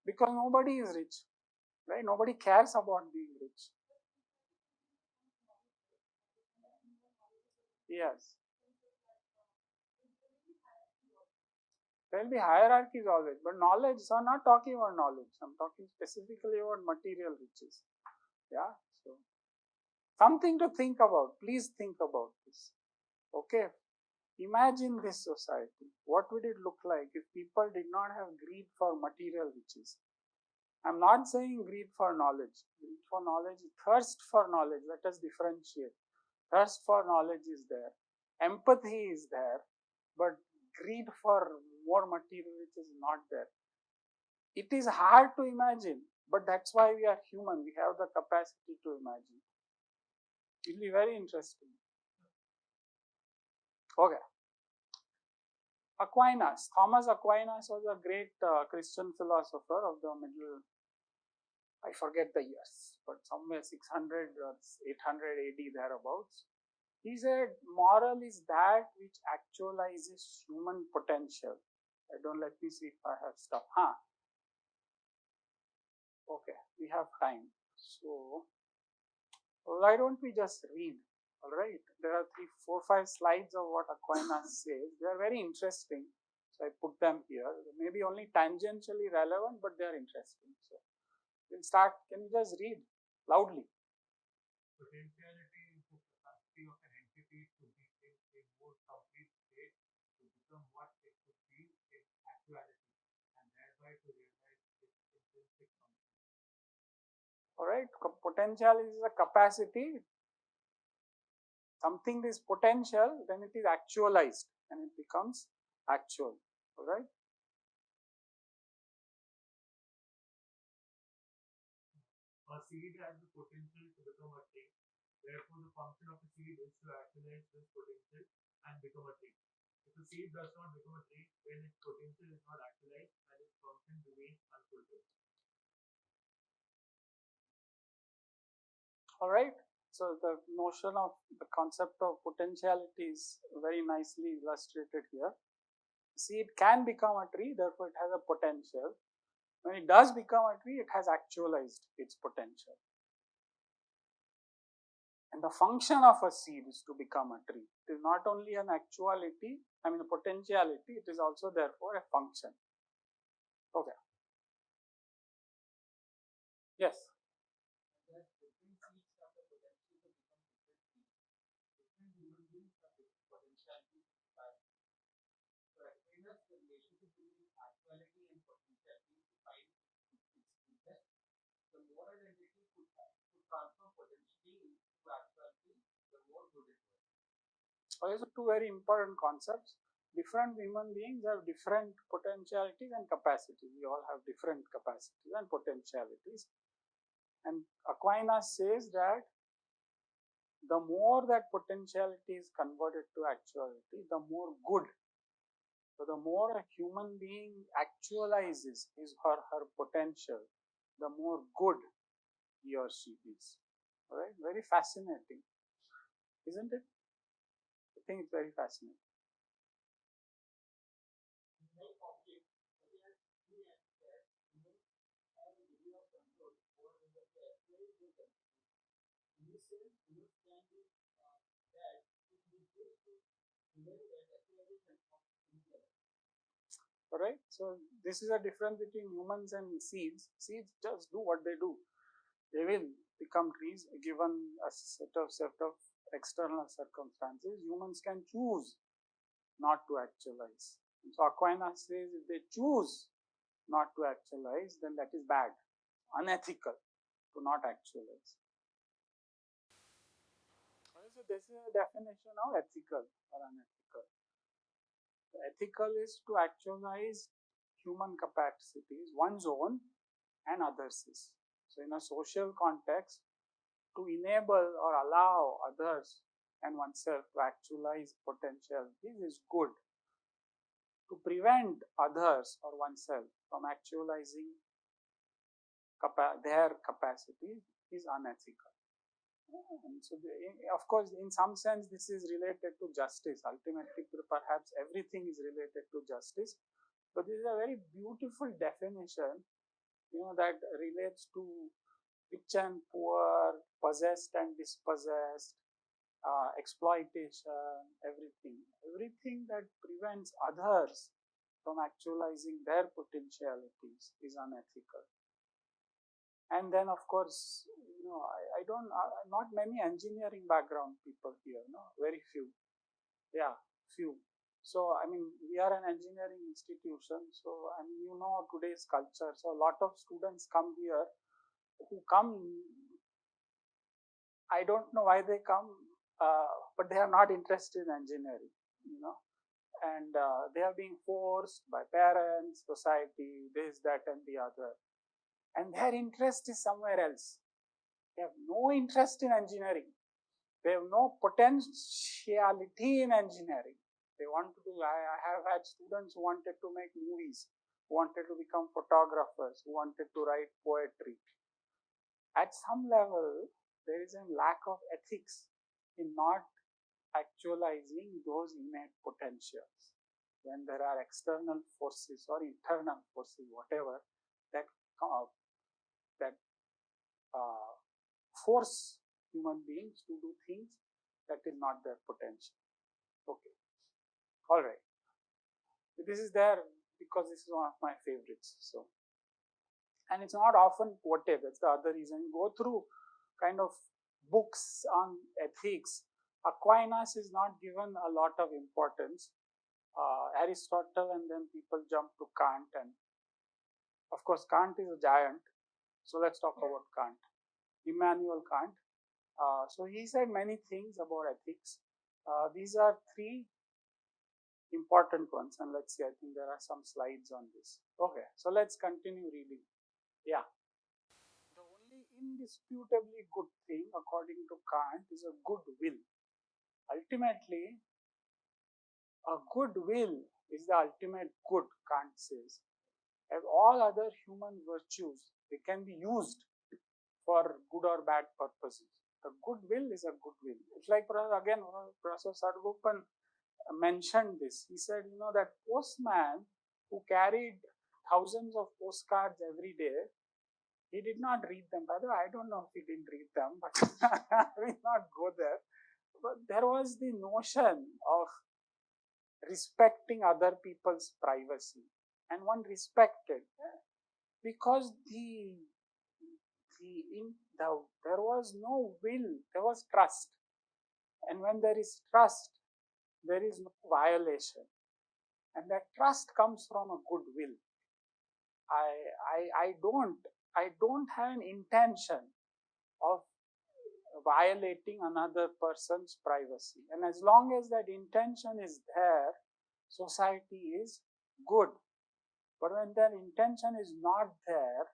Because nobody is rich, right? Nobody cares about being rich. Yes. There will be hierarchies always, but knowledge, so I'm not talking about knowledge, I'm talking specifically about material riches. Yeah, so something to think about. Please think about this. Okay, imagine this society. What would it look like if people did not have greed for material riches? I'm not saying greed for knowledge. Greed for knowledge, thirst for knowledge. Let us differentiate. Thirst for knowledge is there. Empathy is there, but greed for more material riches is not there. It is hard to imagine, but that's why we are human. We have the capacity to imagine. It will be very interesting. Okay. Aquinas. Thomas Aquinas was a great Christian philosopher of the middle, I forget the years, but somewhere 600 or 800 AD thereabouts. He said, moral is that which actualizes human potential. Let me see if I have stuff. Okay, we have time. So, why don't we just read? Alright, there are 3, 4, 5 slides of what Aquinas says. They are very interesting. So I put them here. Maybe only tangentially relevant, but they are interesting. So we'll start. Can you just read loudly? Potentiality is the capacity of an entity to be in a more complete state to become what it could be in actuality, and thereby to realize its intrinsic function. All right. Potential is a capacity. Something is potential, then it is actualized and it becomes actual. All right. A seed has the potential to become a tree. Therefore, the function of a seed is to actualize this potential and become a tree. If a seed does not become a tree, then its potential is not actualized and its function remains unfulfilled. All right. So the notion of the concept of potentiality is very nicely illustrated here. Seed can become a tree, therefore it has a potential. When it does become a tree, it has actualized its potential. And the function of a seed is to become a tree. It is not only an actuality, a potentiality, it is also therefore a function. Okay. Yes. The relationship between actuality and potentiality to find its best. The more an entity could transform potentially into actuality, the more good it was. These are two very important concepts. Different human beings have different potentialities and capacities. We all have different capacities and potentialities. And Aquinas says that the more that potentiality is converted to actuality, the more good. So the more a human being actualizes his or her potential, the more good he or she is. All right, very fascinating, isn't it? I think it's very fascinating. Alright, so this is a difference between humans and seeds. Seeds just do what they do. They will become trees given a set of external circumstances. Humans can choose not to actualize. So Aquinas says if they choose not to actualize, then that is bad, unethical to not actualize. So this is a definition of ethical or unethical. Ethical is to actualize human capacities, one's own and others'. So in a social context, to enable or allow others and oneself to actualize potentialities is good. To prevent others or oneself from actualizing their capacity is unethical. And so, of course, in some sense, this is related to justice. Ultimately, perhaps everything is related to justice. But this is a very beautiful definition, that relates to rich and poor, possessed and dispossessed, exploitation, everything that prevents others from actualizing their potentialities is unethical. And then, of course, I don't, not many engineering background people here, very few. Yeah, few. So, we are an engineering institution. So, today's culture. So, a lot of students come here who come, I don't know why they come, but they are not interested in engineering, and they are being forced by parents, society, this, that, and the other. And their interest is somewhere else. They have no interest in engineering. They have no potentiality in engineering. They want to do, I have had students who wanted to make movies, who wanted to become photographers, who wanted to write poetry. At some level, there is a lack of ethics in not actualizing those innate potentials. When there are external forces or internal forces, whatever, that force human beings to do things that is not their potential. Okay. All right. This is there because this is one of my favorites. So, and it's not often quoted. That's the other reason. You go through kind of books on ethics. Aquinas is not given a lot of importance. Aristotle, and then people jump to Kant, and of course Kant is a giant. So let's talk about Kant. Immanuel Kant. So he said many things about ethics. These are three important ones, and let's see, I think there are some slides on this. Okay, so let's continue reading. Yeah. The only indisputably good thing, according to Kant, is a good will. Ultimately, a good will is the ultimate good, Kant says. As all other human virtues, they can be used for good or bad purposes. A good will is a good will. It's like, again, Professor Sadgopan mentioned this. He said, that postman who carried thousands of postcards every day, he did not read them. By the way, I don't know if he didn't read them, but I will not go there. But there was the notion of respecting other people's privacy, and one respected because there was no will, there was trust, and when there is trust, there is no violation, and that trust comes from a good will. I don't have an intention of violating another person's privacy, and as long as that intention is there, society is good. But when that intention is not there,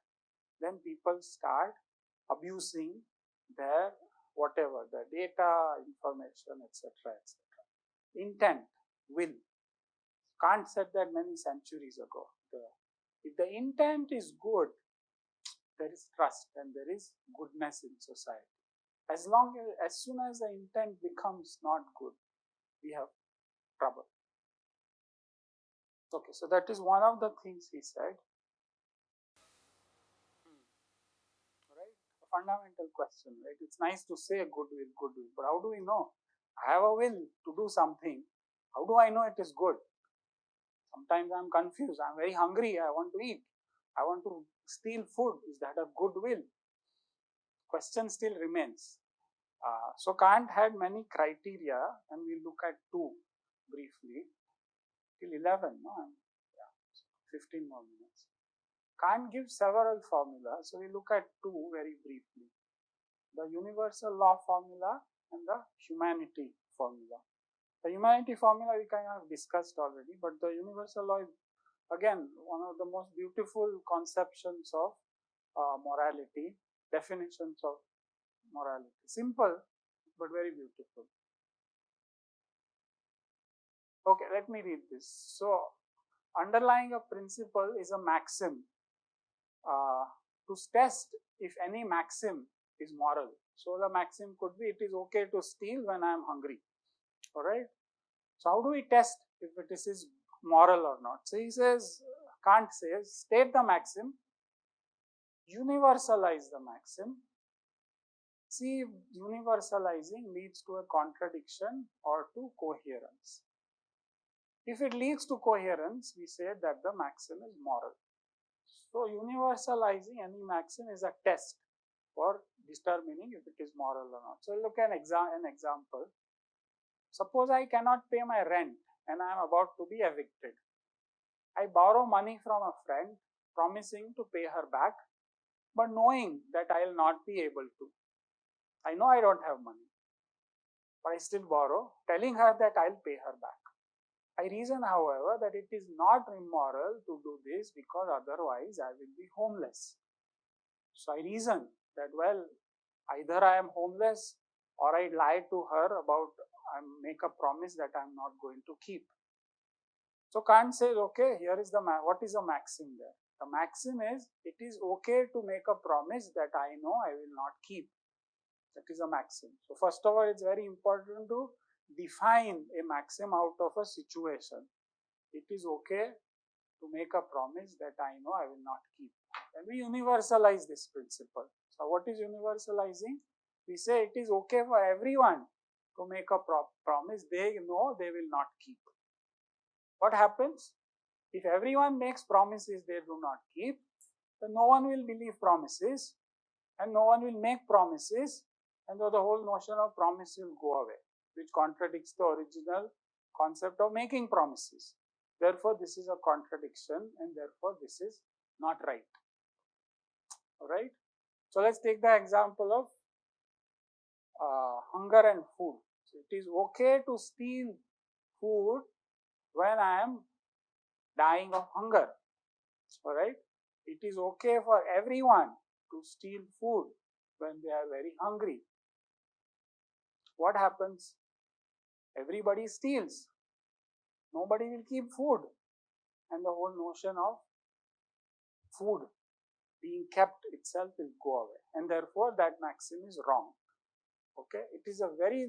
then people start abusing their whatever, the data, information, etc., etc. Intent, will. Kant said that many centuries ago. If the intent is good, there is trust and there is goodness in society. As soon as the intent becomes not good, we have trouble. Okay, so that is one of the things he said. Right? A fundamental question, right? It's nice to say good will, but how do we know? I have a will to do something. How do I know it is good? Sometimes I'm confused. I'm very hungry. I want to eat. I want to steal food. Is that a good will? Question still remains. So Kant had many criteria, and we'll look at two briefly. Till 11, no? Yeah, 15 more minutes. Kant gives several formulas, so we look at two very briefly. The universal law formula and the humanity formula. The humanity formula we kind of discussed already, but the universal law is again one of the most beautiful conceptions of morality, definitions of morality. Simple, but very beautiful. Okay, let me read this. So, underlying a principle is a maxim to test if any maxim is moral. So, the maxim could be, it is okay to steal when I am hungry. Alright. So, how do we test if it is moral or not? So, he says, Kant says, state the maxim, universalize the maxim, see if universalizing leads to a contradiction or to coherence. If it leads to coherence, we say that the maxim is moral. So, universalizing any maxim is a test for determining if it is moral or not. So, look at an example. Suppose I cannot pay my rent and I am about to be evicted. I borrow money from a friend, promising to pay her back, but knowing that I will not be able to. I know I don't have money, but I still borrow, telling her that I will pay her back. I reason, however, that it is not immoral to do this because otherwise I will be homeless. So I reason that, well, either I am homeless or I lie to her about, I make a promise that I am not going to keep. So Kant says, okay, here is what is the maxim there? The maxim is, it is okay to make a promise that I know I will not keep. That is a maxim. So first of all, it's very important to define a maxim out of a situation. It is okay to make a promise that I know I will not keep. And we universalize this principle. So what is universalizing? We say it is okay for everyone to make a promise they know they will not keep. What happens? If everyone makes promises they do not keep, then no one will believe promises and no one will make promises, and so the whole notion of promise will go away, which contradicts the original concept of making promises. Therefore, this is a contradiction and therefore this is not right. Alright. So, let us take the example of hunger and food. So, it is okay to steal food when I am dying of hunger. Alright. It is okay for everyone to steal food when they are very hungry. What happens? Everybody steals. Nobody will keep food. And the whole notion of food being kept itself will go away. And therefore, that maxim is wrong. Okay. It is a very,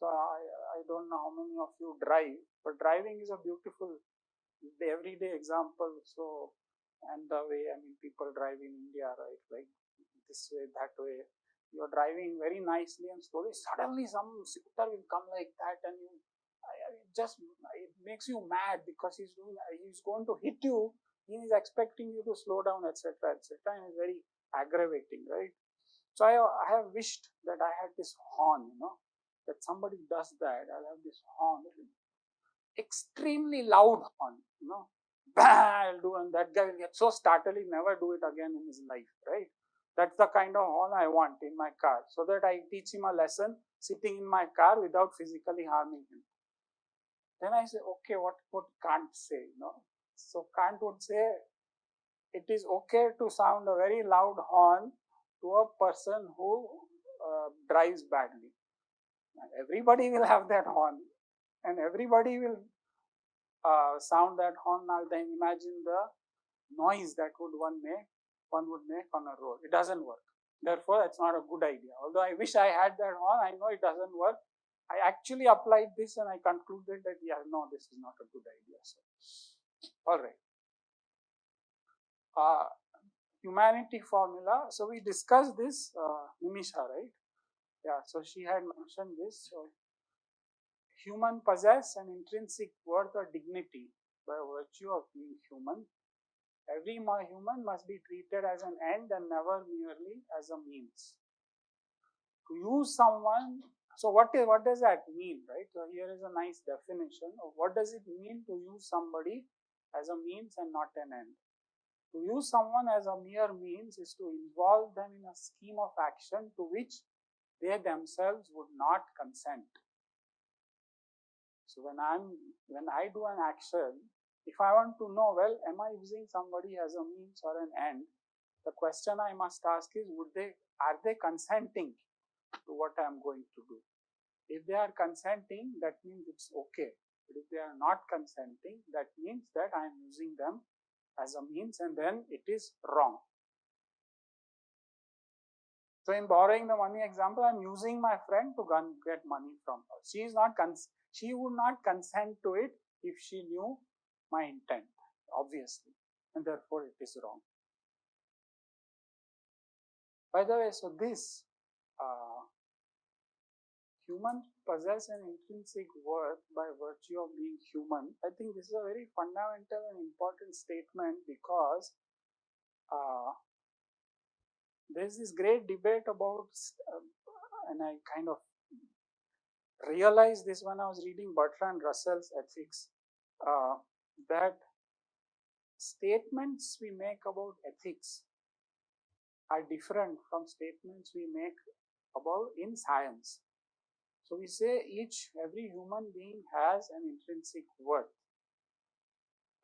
I don't know how many of you drive, but driving is a beautiful everyday example. So, and the way, people drive in India, right, like this way, that way, you're driving very nicely and slowly, suddenly some scooter will come like that and it makes you mad because he's going to hit you, he is expecting you to slow down, etc., etc., and it's very aggravating, right? So I have wished that I had this horn, that somebody does that. I'll have this horn, extremely loud horn, I'll do, and that guy will get so startled, he'll never do it again in his life, right? That's the kind of horn I want in my car, so that I teach him a lesson sitting in my car without physically harming him. Then I say, okay, what Kant say, So Kant would say, it is okay to sound a very loud horn to a person who drives badly. Everybody will have that horn, and everybody will sound that horn. Now then imagine the noise that one would make on a road. It doesn't work. Therefore, that's not a good idea. Although I wish I had that horn, I know it doesn't work. I actually applied this and I concluded that, yeah, no, this is not a good idea. So, all right. Humanity formula. So we discussed this, Nimisha, right? Yeah, so she had mentioned this. So human possess an intrinsic worth or dignity by virtue of being human. Every human must be treated as an end and never merely as a means. To use someone, so what does that mean, right? So here is a nice definition of what does it mean to use somebody as a means and not an end. To use someone as a mere means is to involve them in a scheme of action to which they themselves would not consent. So when I do an action, if I want to know, well, am I using somebody as a means or an end? The question I must ask is, are they consenting to what I am going to do? If they are consenting, that means it's okay. But if they are not consenting, that means that I am using them as a means, and then it is wrong. So in borrowing the money example, I am using my friend to get money from her. She would not consent to it if she knew my intent, obviously, and therefore it is wrong. By the way, so this human possess an intrinsic worth by virtue of being human. I think this is a very fundamental and important statement because there's this great debate about, and I kind of realized this when I was reading Bertrand Russell's Ethics, that statements we make about ethics are different from statements we make about in science. So we say every human being has an intrinsic worth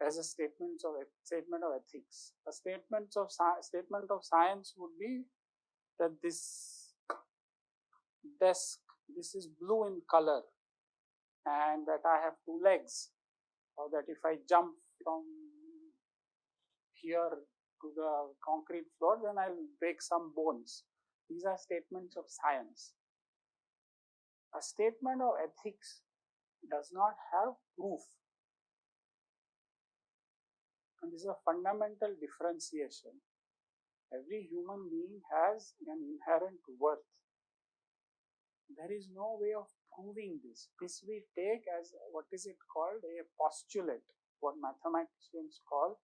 as a statement of ethics. A statement of science would be that this desk, this is blue in color, and that I have two legs, or that if I jump from here to the concrete floor, then I'll break some bones. These are statements of science. A statement of ethics does not have proof. And this is a fundamental differentiation. Every human being has an inherent worth. There is no way of proving this. This we take as, what is it called, a postulate, what mathematicians call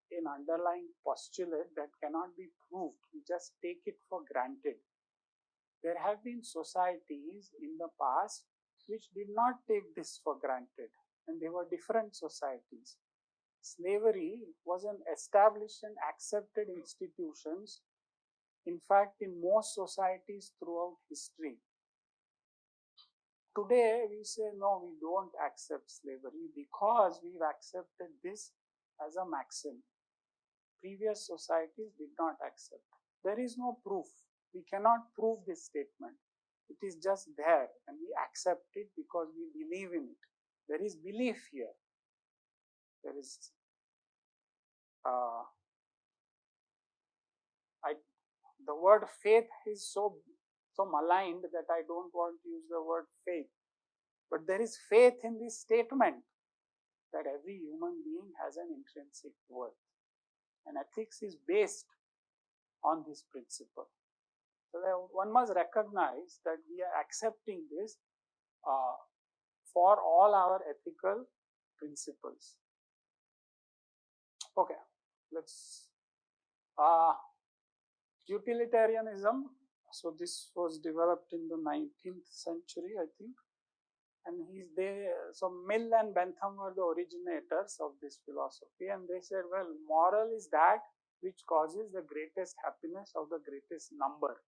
an underlying postulate that cannot be proved. We just take it for granted. There have been societies in the past which did not take this for granted, and they were different societies. Slavery was an established and accepted institution, in fact, in most societies throughout history. Today, we say, no, we don't accept slavery because we've accepted this as a maxim. Previous societies did not accept. There is no proof. We cannot prove this statement. It is just there, and we accept it because we believe in it. There is belief here. There is the word faith is so maligned that I don't want to use the word faith. But there is faith in this statement that every human being has an intrinsic worth. And ethics is based on this principle. So one must recognize that we are accepting this for all our ethical principles. Okay, let's utilitarianism. So this was developed in the 19th century, I think, and so Mill and Bentham were the originators of this philosophy, and they said, well, moral is that which causes the greatest happiness of the greatest number.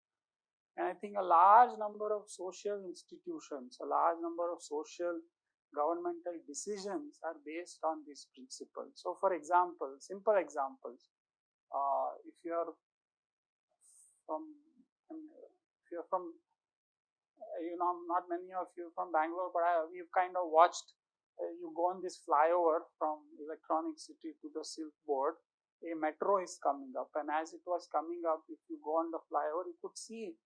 And I think a large number of social institutions, a large number of social governmental decisions are based on this principle. So for example, simple examples, if you're from, not many of you from Bangalore, but we've kind of watched, you go on this flyover from Electronic City to the Silk Board, a metro is coming up, and as it was coming up, if you go on the flyover, you could see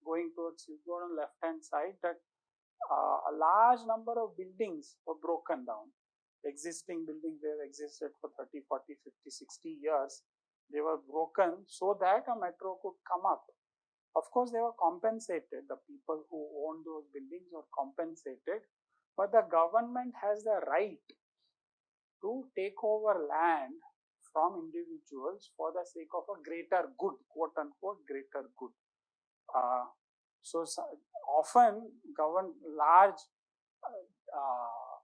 going towards Silk Board on the left hand side that a large number of buildings were broken down. Existing buildings, they have existed for 30, 40, 50, 60 years. They were broken so that a metro could come up. Of course, they were compensated. The people who owned those buildings were compensated, but the government has the right to take over land from individuals for the sake of a greater good, quote unquote, greater good. So often large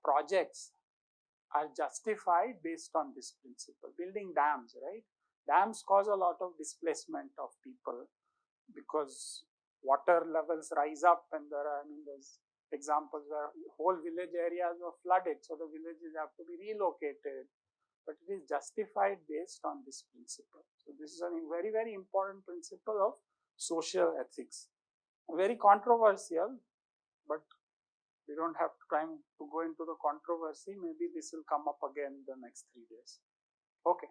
projects are justified based on this principle. Building dams, right? Dams cause a lot of displacement of people because water levels rise up, and there's examples where whole village areas were flooded, so the villages have to be relocated. But it is justified based on this principle. So this is a very, very important principle of social ethics. Very controversial, but we don't have time to go into the controversy. Maybe this will come up again in the next 3 days. Okay.